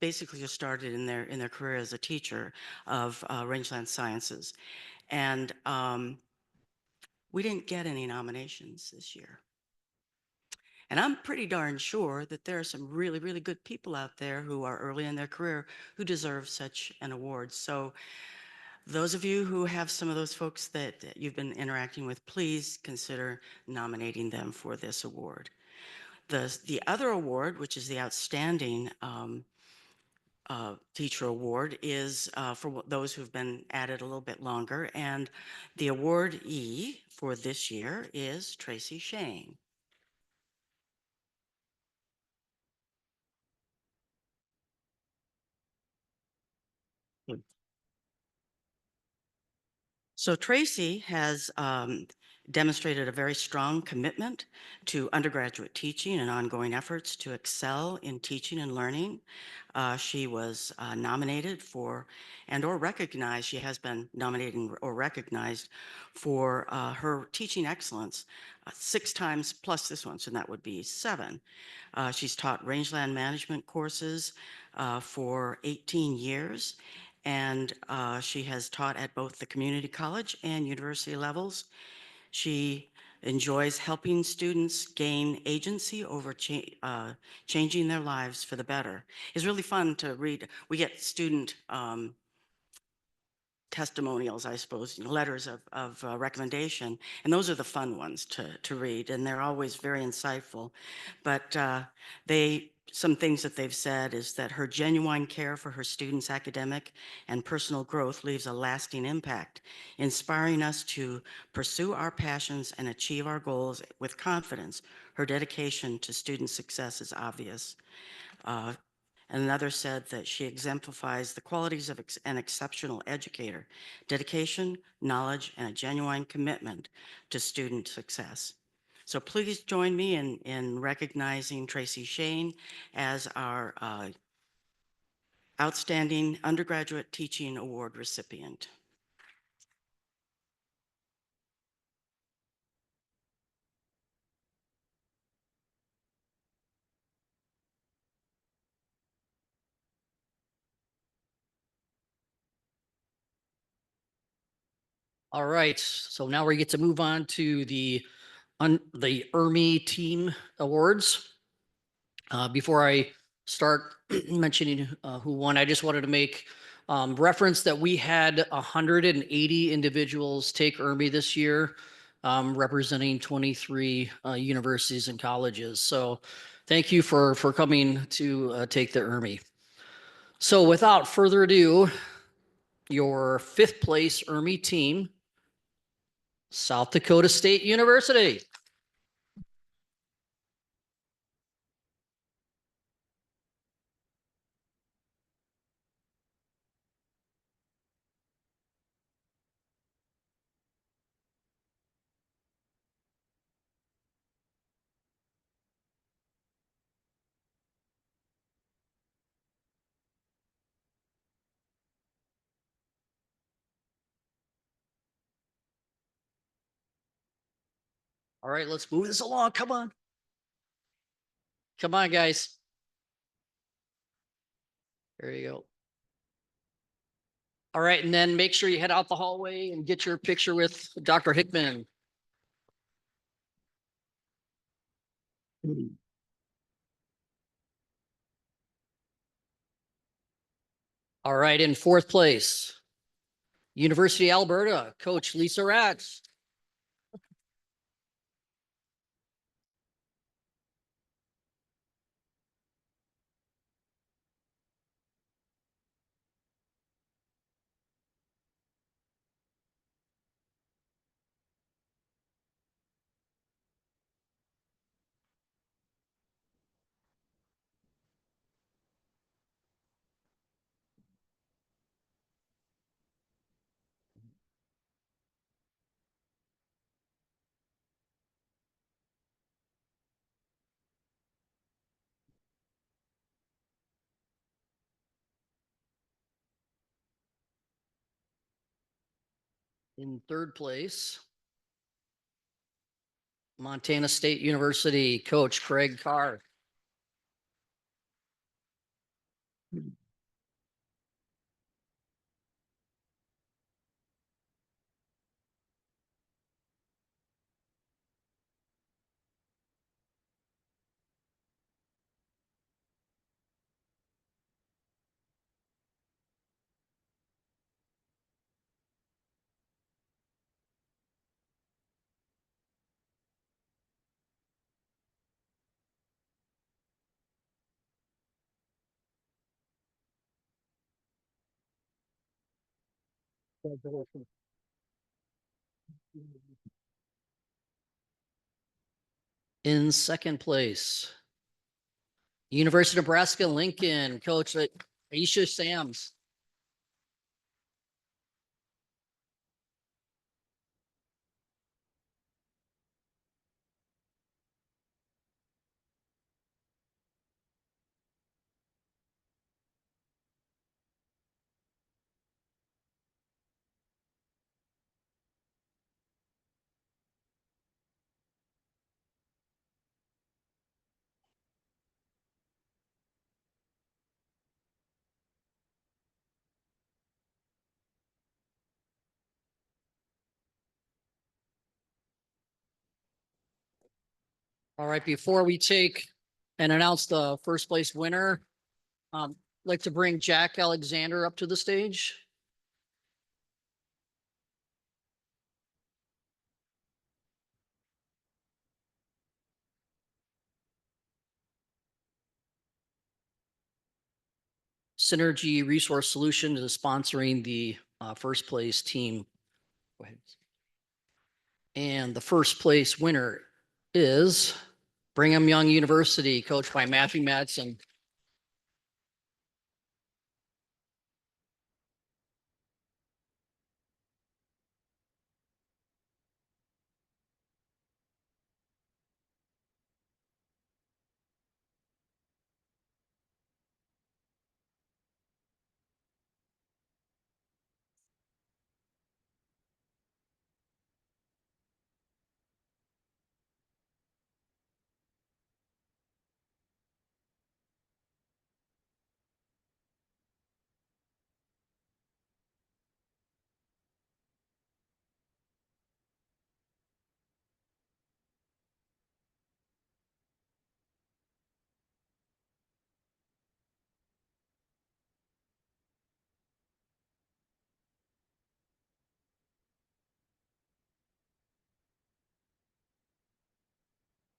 basically just started in their career as a teacher of rangeland sciences. And we didn't get any nominations this year. And I'm pretty darn sure that there are some really, really good people out there who are early in their career who deserve such an award. So those of you who have some of those folks that you've been interacting with, please consider nominating them for this award. The other award, which is the Outstanding Teacher Award, is for those who've been at it a little bit longer. And the awardee for this year is Tracy Shane. So Tracy has demonstrated a very strong commitment to undergraduate teaching and ongoing efforts to excel in teaching and learning. She was nominated for or recognized, she has been nominated or recognized for her teaching excellence 6 times plus this one, so that would be 7. She's taught rangeland management courses for 18 years. And she has taught at both the community college and university levels. She enjoys helping students gain agency over changing their lives for the better. It's really fun to read. We get student testimonials, I suppose, letters of recommendation, and those are the fun ones to read, and they're always very insightful. But some things that they've said is that her genuine care for her students' academic and personal growth leaves a lasting impact, inspiring us to pursue our passions and achieve our goals with confidence. Her dedication to student success is obvious. And another said that she exemplifies the qualities of an exceptional educator, dedication, knowledge, and a genuine commitment to student success. So please join me in recognizing Tracy Shane as our Outstanding Undergraduate Teaching Award recipient. All right, so now we get to move on to the ERMI Team Awards. Before I start mentioning who won, I just wanted to make reference that we had 180 individuals take ERMI this year, representing 23 universities and colleges. So thank you for coming to take the ERMI. So without further ado, your 5th place ERMI team, South Dakota State University. All right, let's move this along. Come on. Come on, guys. There you go. All right, and then make sure you head out the hallway and get your picture with Dr. Hickman. All right, in fourth place, University of Alberta, Coach Lisa Ratz. In third place, Montana State University, Coach Craig Carr. In second place, University of Nebraska Lincoln, Coach Aisha Sams. All right, before we take and announce the first place winner, I'd like to bring Jack Alexander up to the stage. Synergy Resource Solution is sponsoring the first place team. Go ahead. And the first place winner is Brigham Young University, coached by Matthew Madsen.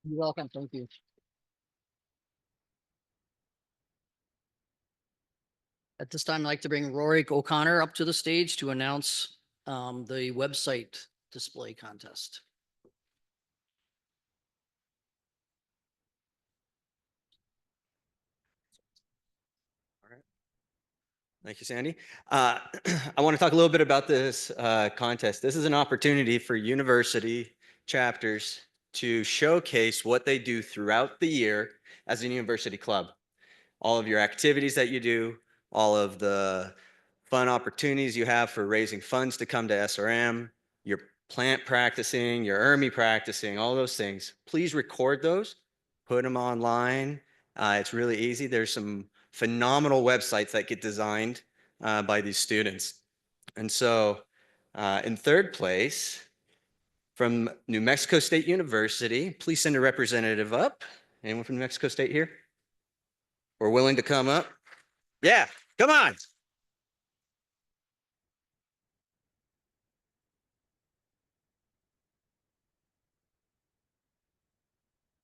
You're welcome. Thank you. At this time, I'd like to bring Rory O'Connor up to the stage to announce the website display contest. Thank you, Sandy. I want to talk a little bit about this contest. This is an opportunity for university chapters to showcase what they do throughout the year as a university club. All of your activities that you do, all of the fun opportunities you have for raising funds to come to SRM, your plant practicing, your ERMI practicing, all those things, please record those, put them online. It's really easy. There's some phenomenal websites that get designed by these students. And so in third place, from New Mexico State University, please send a representative up. Anyone from New Mexico State here? We're willing to come up? Yeah, come on.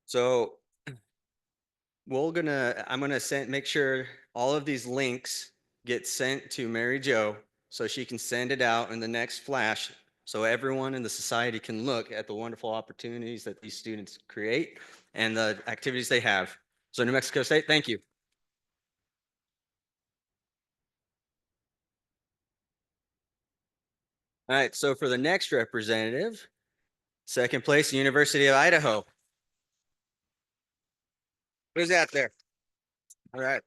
So I'm gonna make sure all of these links get sent to Mary Jo so she can send it out in the next flash so everyone in the society can look at the wonderful opportunities that these students create and the activities they have. So New Mexico State, thank you. All right, so for the next representative, second place, University of Idaho. Who's that there? All right.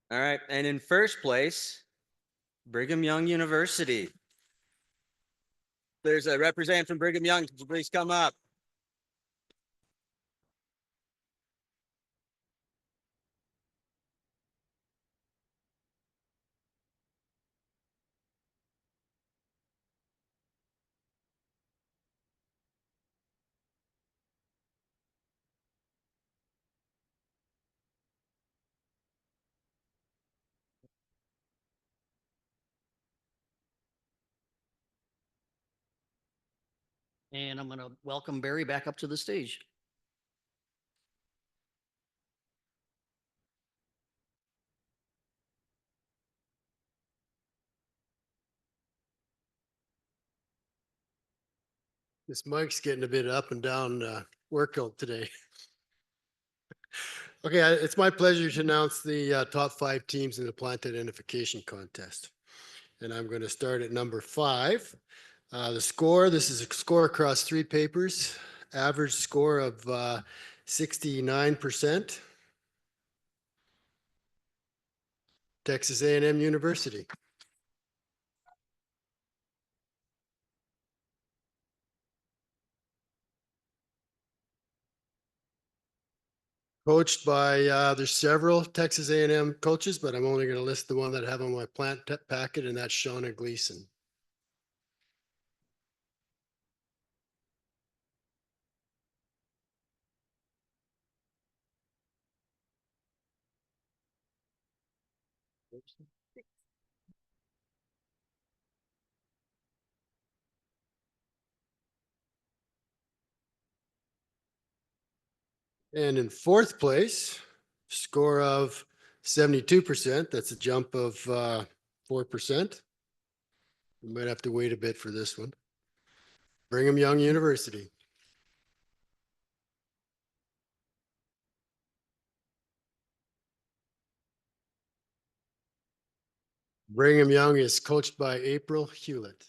All right, and in first place, Brigham Young University. There's a representative from Brigham Young. Please come up. And I'm going to welcome Barry back up to the stage. This mic's getting a bit up and down workout today. Okay, it's my pleasure to announce the top 5 teams in the plant identification contest. And I'm going to start at number 5. The score, this is a score across 3 papers, average score of 69%. Texas A&M University. Coached by, there's several Texas A&M coaches, but I'm only going to list the one that I have on my plant packet, and that's Shauna Gleason. And in 4th place, score of 72%. That's a jump of 4%. We might have to wait a bit for this one. Brigham Young University. Brigham Young is coached by April Hewlett.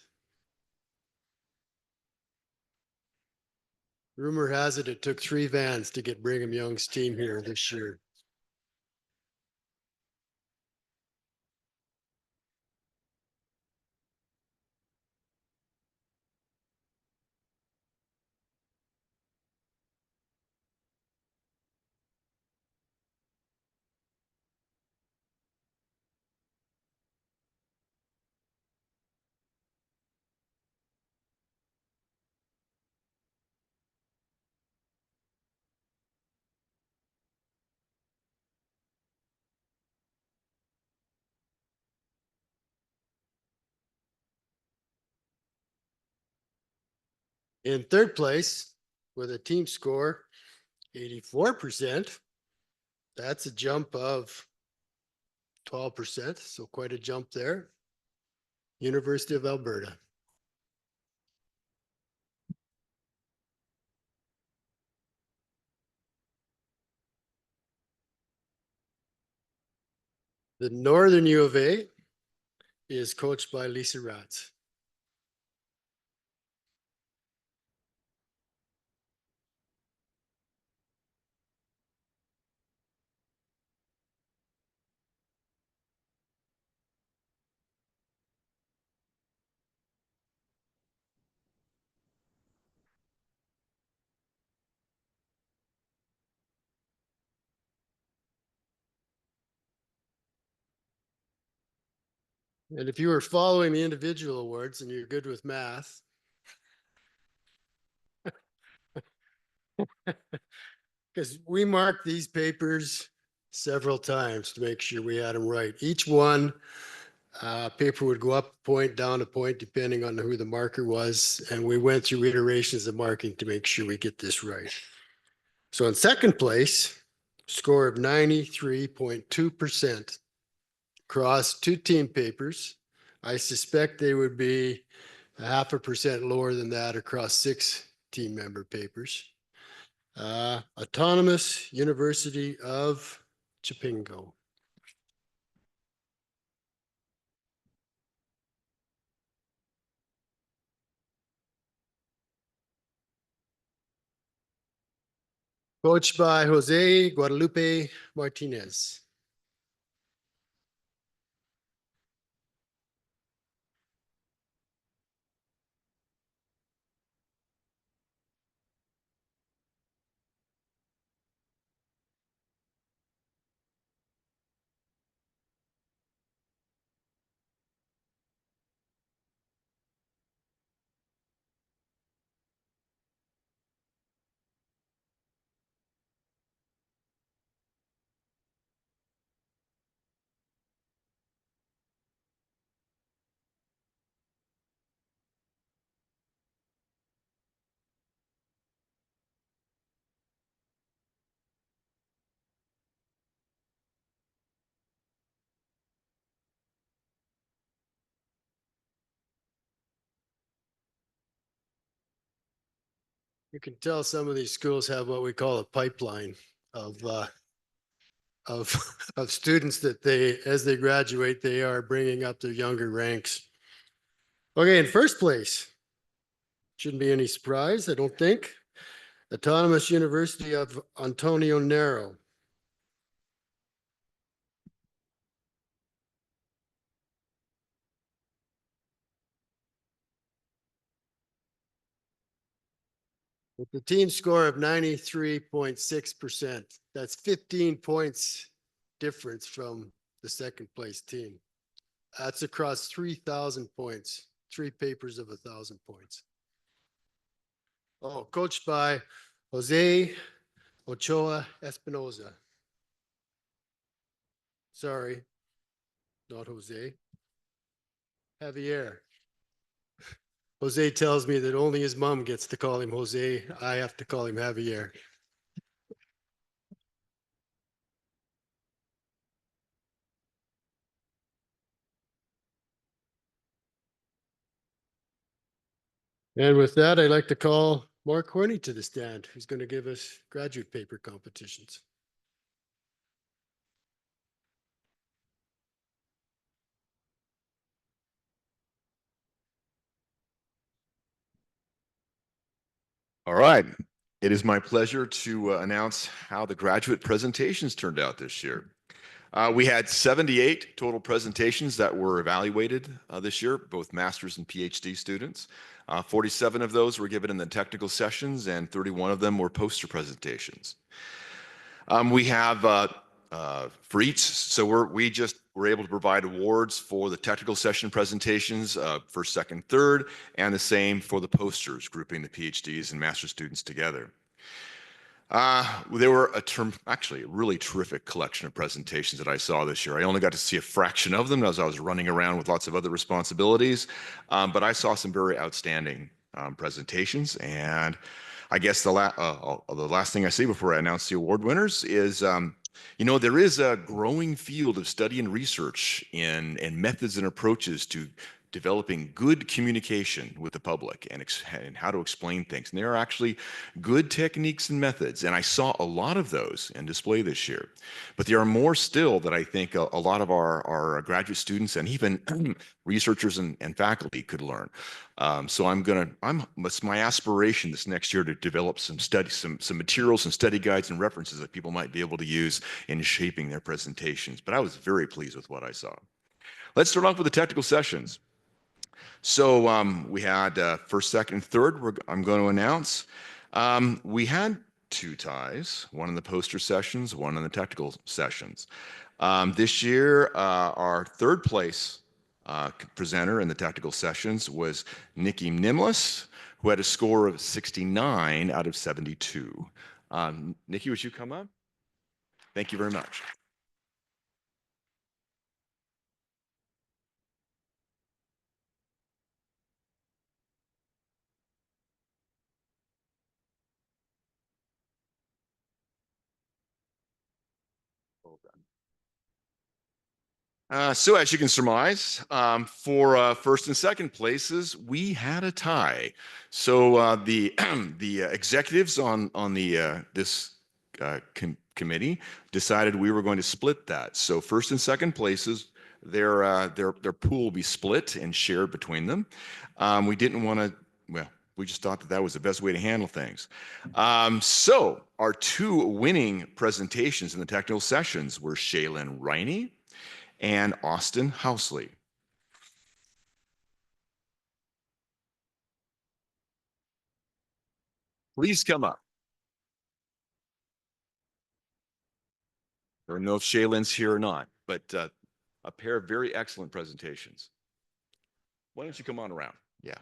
Rumor has it took 3 vans to get Brigham Young's team here this year. In 3rd place, with a team score 84%, that's a jump of 12%, so quite a jump there. University of Alberta. The Northern U of A is coached by Lisa Ratz. And if you were following the individual awards and you're good with math, because we marked these papers several times to make sure we had them right. Each one, paper would go up a point, down a point, depending on who the marker was. And we went through iterations of marking to make sure we get this right. So in second place, score of 93.2% across 2 team papers. I suspect they would be 0.5% lower than that across 6 team member papers. Autonomous University of Chipingo. Coached by Jose Guadalupe Martinez. You can tell some of these schools have what we call a pipeline of of students that they, as they graduate, they are bringing up their younger ranks. Okay, in first place, shouldn't be any surprise, I don't think. Autonomous University of Antonio Nero. With the team score of 93.6%. That's 15 points difference from the second place team. That's across 3,000 points, 3 papers of 1,000 points. Oh, coached by Jose Ochoa Espinoza. Sorry, not Jose. Javier. Jose tells me that only his mom gets to call him Jose. I have to call him Javier. And with that, I'd like to call Mark Horney to the stand, who's going to give us graduate paper competitions. All right. It is my pleasure to announce how the graduate presentations turned out this year. We had 78 total presentations that were evaluated this year, both master's and PhD students. 47 of those were given in the technical sessions and 31 of them were poster presentations. We have for each, so we just were able to provide awards for the technical session presentations, first, second, third, and the same for the posters, grouping the PhDs and master's students together. There were actually a really terrific collection of presentations that I saw this year. I only got to see a fraction of them as I was running around with lots of other responsibilities, but I saw some very outstanding presentations. And I guess the last thing I say before I announce the award winners is, there is a growing field of study and research in methods and approaches to developing good communication with the public and how to explain things. And there are actually good techniques and methods, and I saw a lot of those in display this year. But there are more still that I think a lot of our graduate students and even researchers and faculty could learn. So it's my aspiration this next year to develop some materials and study guides and references that people might be able to use in shaping their presentations. But I was very pleased with what I saw. Let's start off with the technical sessions. So we had first, second, and third. I'm going to announce. We had 2 ties, one in the poster sessions, one in the technical sessions. This year, our third place presenter in the technical sessions was Nikki Nimlis, who had a score of 69 out of 72. Nikki, would you come up? Thank you very much. So as you can surmise, for first and second places, we had a tie. So the the executives on the this committee decided we were going to split that. So first and second places, their pool will be split and shared between them. We didn't want to, well, we just thought that was the best way to handle things. So our 2 winning presentations in the technical sessions were Shaylin Riney and Austin Housley. Please come up. I don't know if Shaylin's here or not, but a pair of very excellent presentations. Why don't you come on around? Yeah.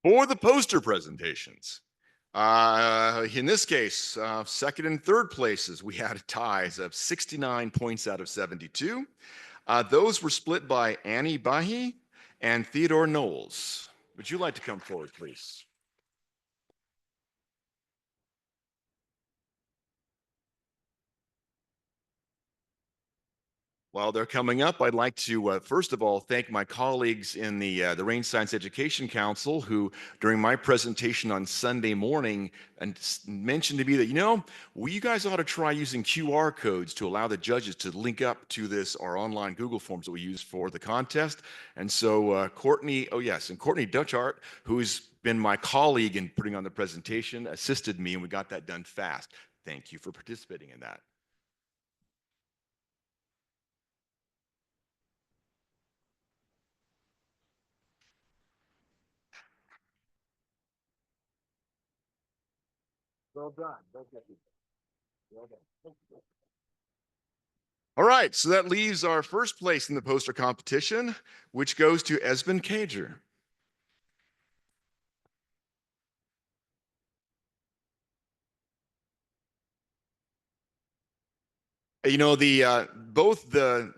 For the poster presentations, in this case, second and third places, we had ties of 69 points out of 72. Those were split by Annie Bahi and Theodore Knowles. Would you like to come forward, please? While they're coming up, I'd like to first of all thank my colleagues in the Range Science Education Council, who during my presentation on Sunday morning mentioned to me that, you guys ought to try using QR codes to allow the judges to link up to our online Google Forms that we use for the contest. And so Courtney, and Courtney Dutchart, who's been my colleague in putting on the presentation, assisted me, and we got that done fast. Thank you for participating in that. Well done. Well done. All right, so that leaves our first place in the poster competition, which goes to Esben Cager. Both the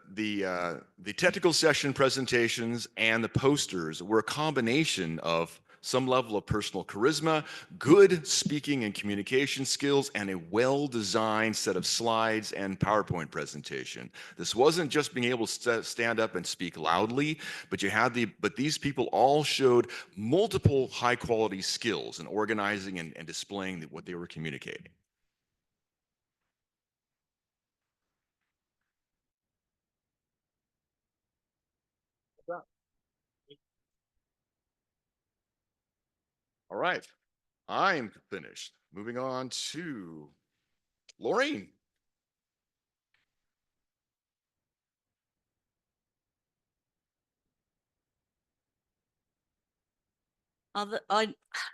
technical session presentations and the posters were a combination of some level of personal charisma, good speaking and communication skills, and a well-designed set of slides and PowerPoint presentation. This wasn't just being able to stand up and speak loudly, but these people all showed multiple high-quality skills in organizing and displaying what they were communicating. All right, I'm finished. Moving on to Laureen.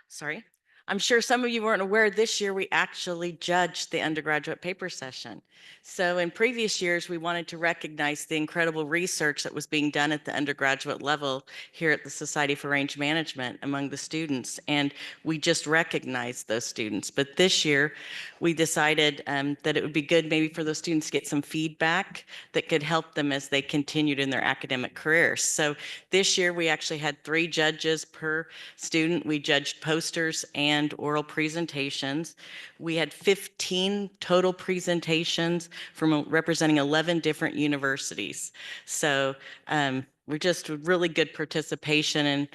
Sorry. I'm sure some of you weren't aware this year we actually judged the undergraduate paper session. So in previous years, we wanted to recognize the incredible research that was being done at the undergraduate level here at the Society for Range Management among the students. And we just recognized those students. But this year, we decided that it would be good maybe for those students to get some feedback that could help them as they continued in their academic careers. So this year, we actually had 3 judges per student. We judged posters and oral presentations. We had 15 total presentations from representing 11 different universities. So we're just really good participation.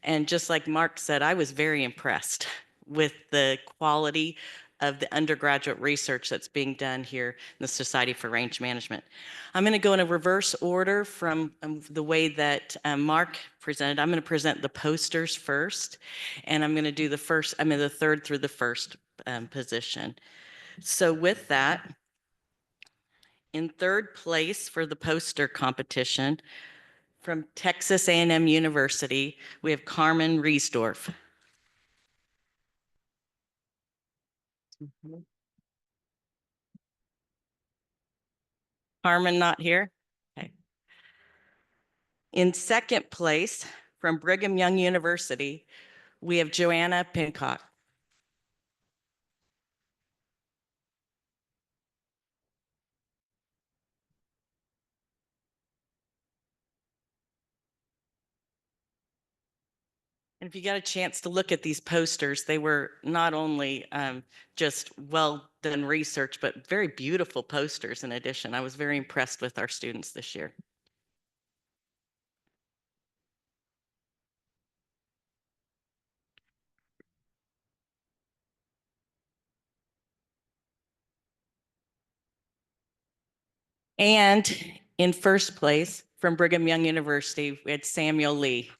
And just like Mark said, I was very impressed with the quality of the undergraduate research that's being done here in the Society for Range Management. I'm going to go in a reverse order from the way that Mark presented. I'm going to present the posters first, and I'm going to do the third through the first position. So with that, in third place for the poster competition from Texas A&M University, we have Carmen Riesdorf. Carmen not here? Okay. In second place from Brigham Young University, we have Joanna Pincock. And if you got a chance to look at these posters, they were not only just well done research, but very beautiful posters in addition. I was very impressed with our students this year. And in first place from Brigham Young University, we had Samuel Lee.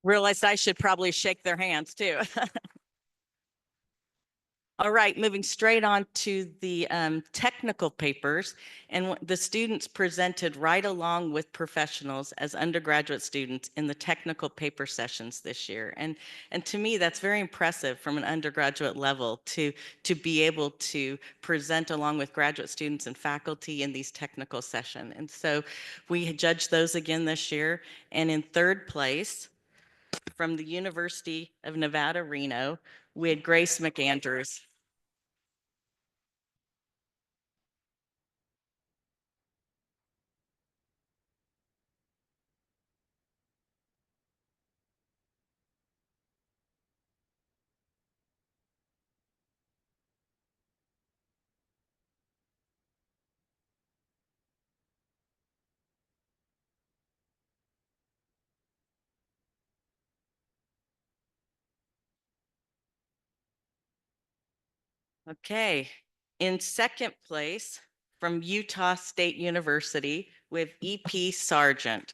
Realized I should probably shake their hands too. All right, moving straight on to the technical papers. And the students presented right along with professionals as undergraduate students in the technical paper sessions this year. And to me, that's very impressive from an undergraduate level to be able to present along with graduate students and faculty in these technical sessions. And so we judged those again this year. And in third place, from the University of Nevada, Reno, we had Grace McAndrews. Okay, in second place from Utah State University with EP Sargent.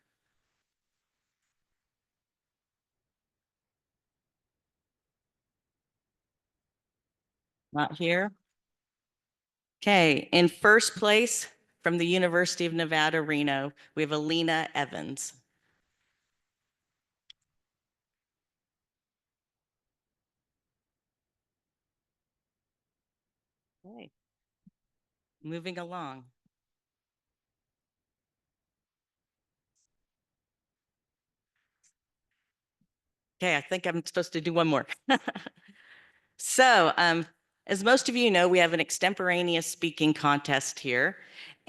Not here. Okay, in first place from the University of Nevada, Reno, we have Alina Evans. Okay, moving along. Okay, I think I'm supposed to do one more. So, as most of you know, we have an extemporaneous speaking contest here.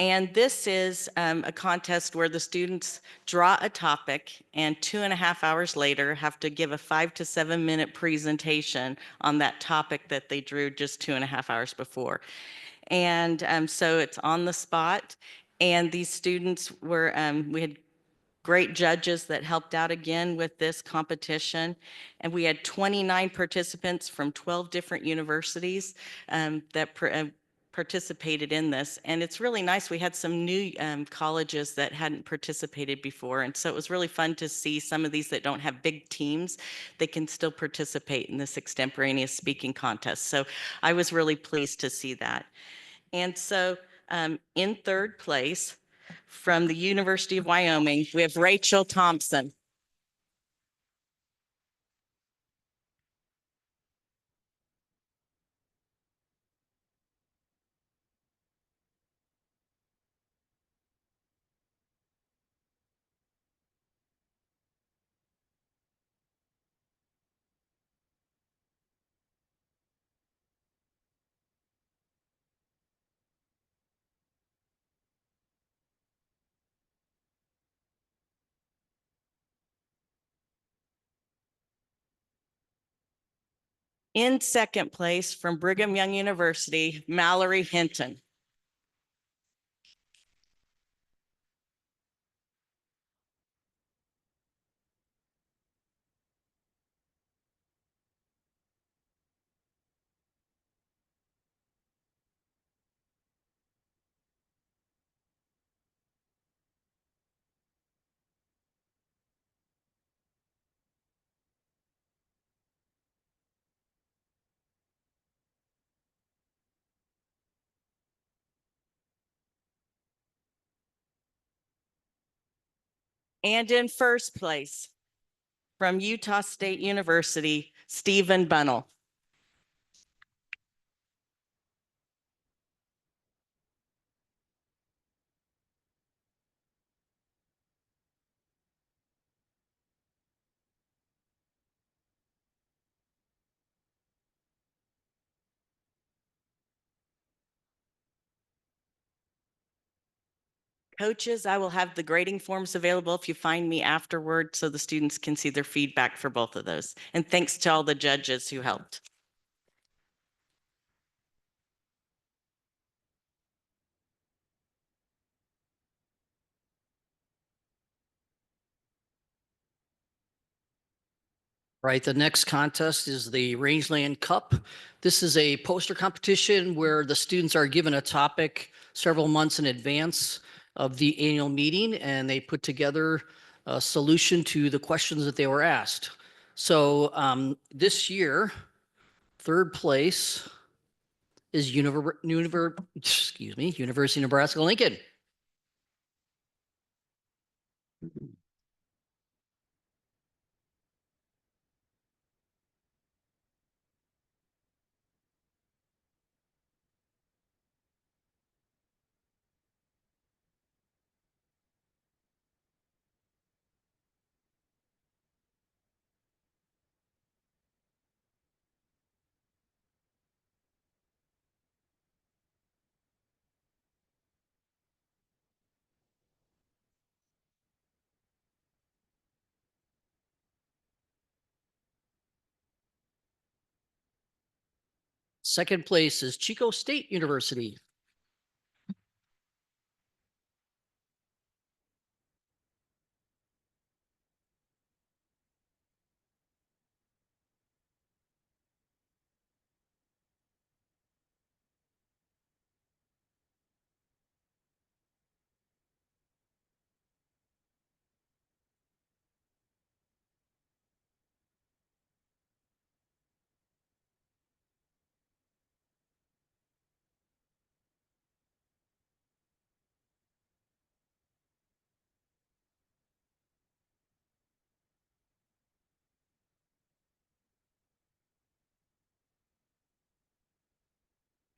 And this is a contest where the students draw a topic and 2.5 hours later have to give a 5 to 7 minute presentation on that topic that they drew just 2.5 hours before. And so it's on the spot. And these students were, we had great judges that helped out again with this competition. And we had 29 participants from 12 different universities that participated in this. And it's really nice. We had some new colleges that hadn't participated before. And so it was really fun to see some of these that don't have big teams, they can still participate in this extemporaneous speaking contest. So I was really pleased to see that. And so in third place from the University of Wyoming, we have Rachel Thompson. In second place from Brigham Young University, Mallory Hinton. And in first place from Utah State University, Stephen Bunnell. Coaches, I will have the grading forms available if you find me afterward so the students can see their feedback for both of those. And thanks to all the judges who helped. Right, the next contest is the Rangeland Cup. This is a poster competition where the students are given a topic several months in advance of the annual meeting, and they put together a solution to the questions that they were asked. So this year, third place is University of Nebraska-Lincoln. Second place is Chico State University.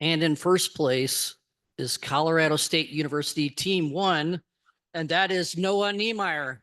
And in first place is Colorado State University Team 1, and that is Noah Niemeyer.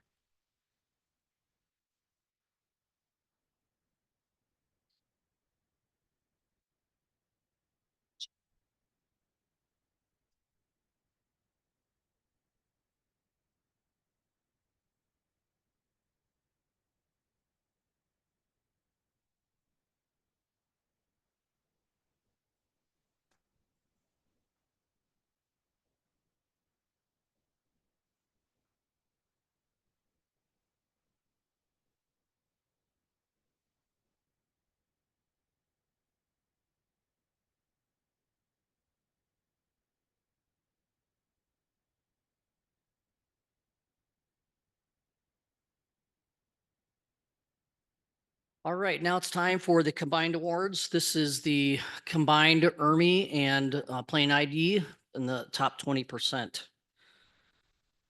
All right, now it's time for the combined awards. This is the combined ERMI and Plain ID in the top 20%.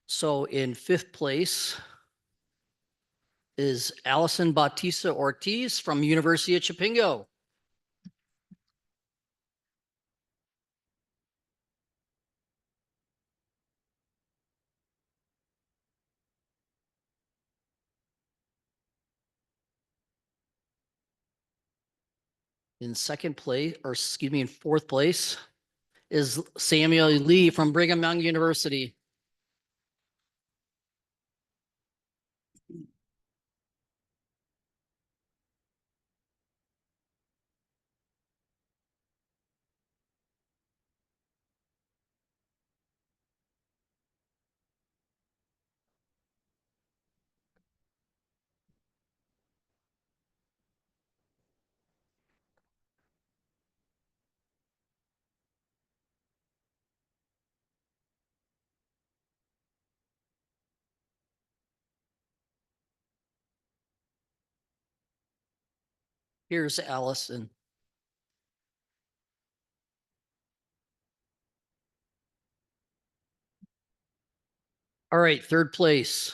So in fifth place is Allison Bautista Ortiz from University of Chapingo. In second place, or excuse me, in fourth place is Samuel Lee from Brigham Young University. Here's Allison. All right, third place.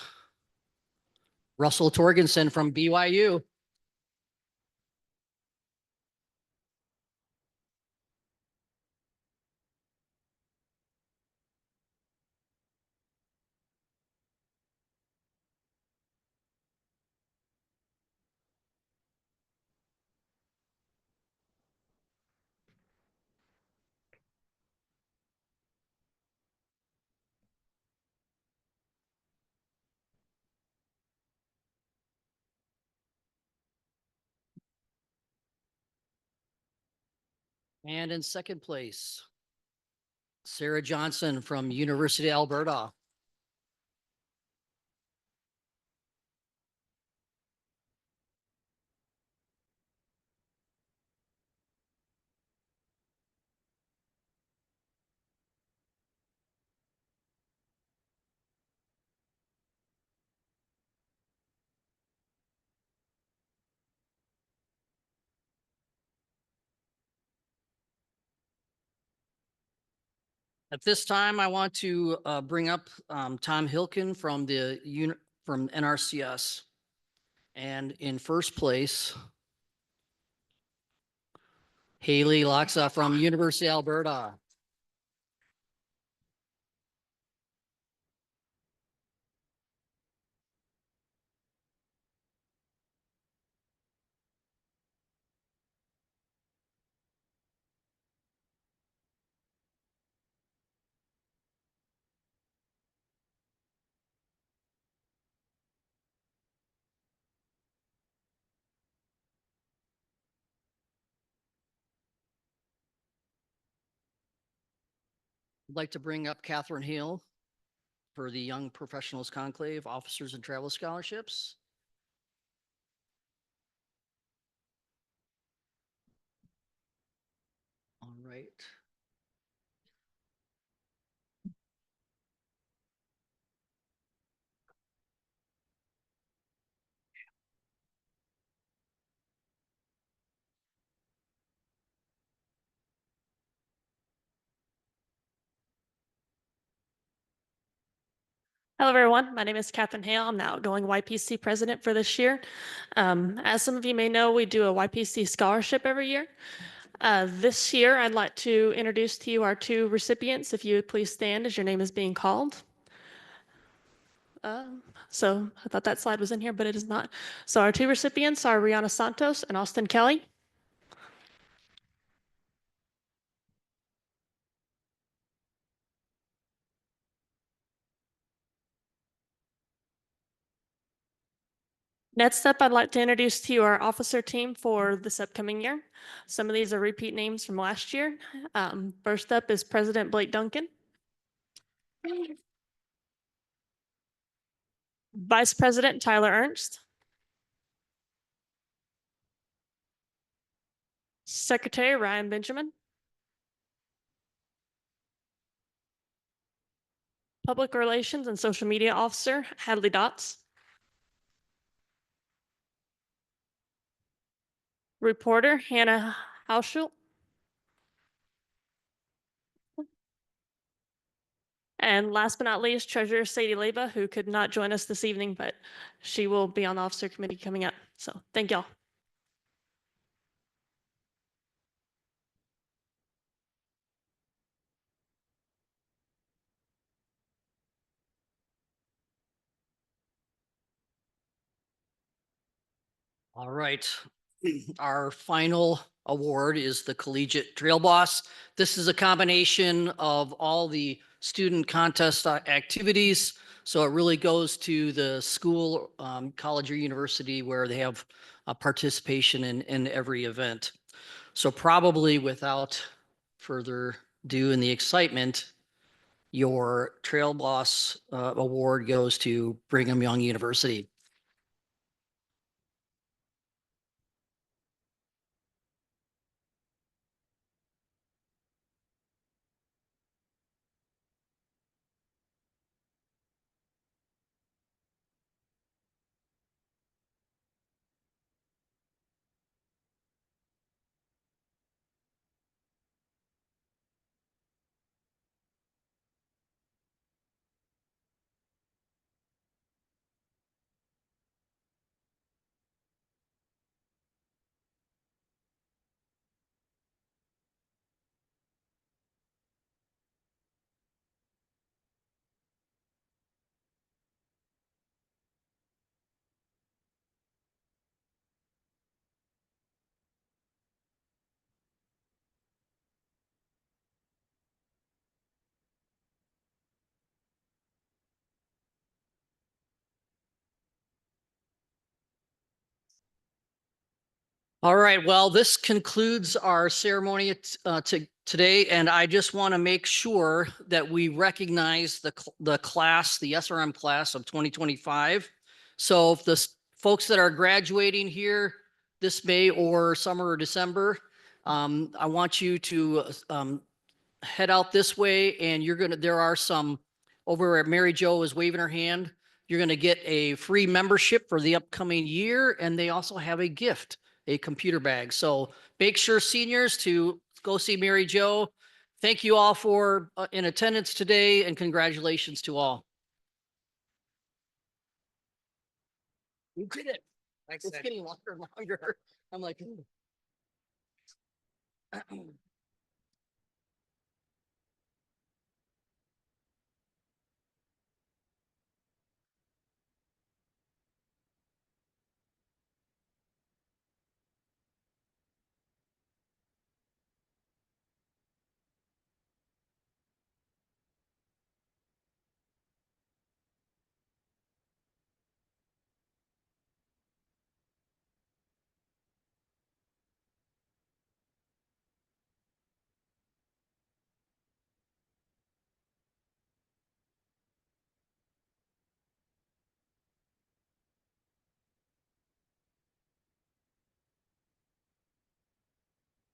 Russell Torgensen from BYU. And in second place, Sarah Johnson from University of Alberta. At this time, I want to bring up Tom Hilkin from from NRCS. And in first place, Haley Loxa from University of Alberta. I'd like to bring up Catherine Hale for the Young Professionals Conclave Officers and Travel Scholarships. All right. Hello, everyone. My name is Catherine Hale. I'm the outgoing YPC president for this year. As some of you may know, we do a YPC scholarship every year. This year, I'd like to introduce to you our two recipients. If you would please stand as your name is being called. So I thought that slide was in here, but it is not. So our two recipients are Rihanna Santos and Austin Kelly. Next up, I'd like to introduce to you our officer team for this upcoming year. Some of these are repeat names from last year. First up is President Blake Duncan. Vice President Tyler Ernst. Secretary Ryan Benjamin. Public Relations and Social Media Officer Hadley Dotts. Reporter Hannah Hauschel. And last but not least, Treasurer Sadie Leba, who could not join us this evening, but she will be on the officer committee coming up. So thank y'all. All right. Our final award is the Collegiate Trail Boss. This is a combination of all the student contest activities. So it really goes to the school, college or university where they have participation in every event. So probably without further ado and the excitement, your Trail Boss award goes to Brigham Young University. All right, well, this concludes our ceremony today, and I just want to make sure that we recognize the class, the SRM class of 2025. So if the folks that are graduating here this May or summer or December, I want you to head out this way, and there are some over where Mary Jo is waving her hand. You're gonna get a free membership for the upcoming year, and they also have a gift, a computer bag. So make sure seniors to go see Mary Jo. Thank you all for in attendance today, and congratulations to all. You did it. It's getting longer and longer. I'm like.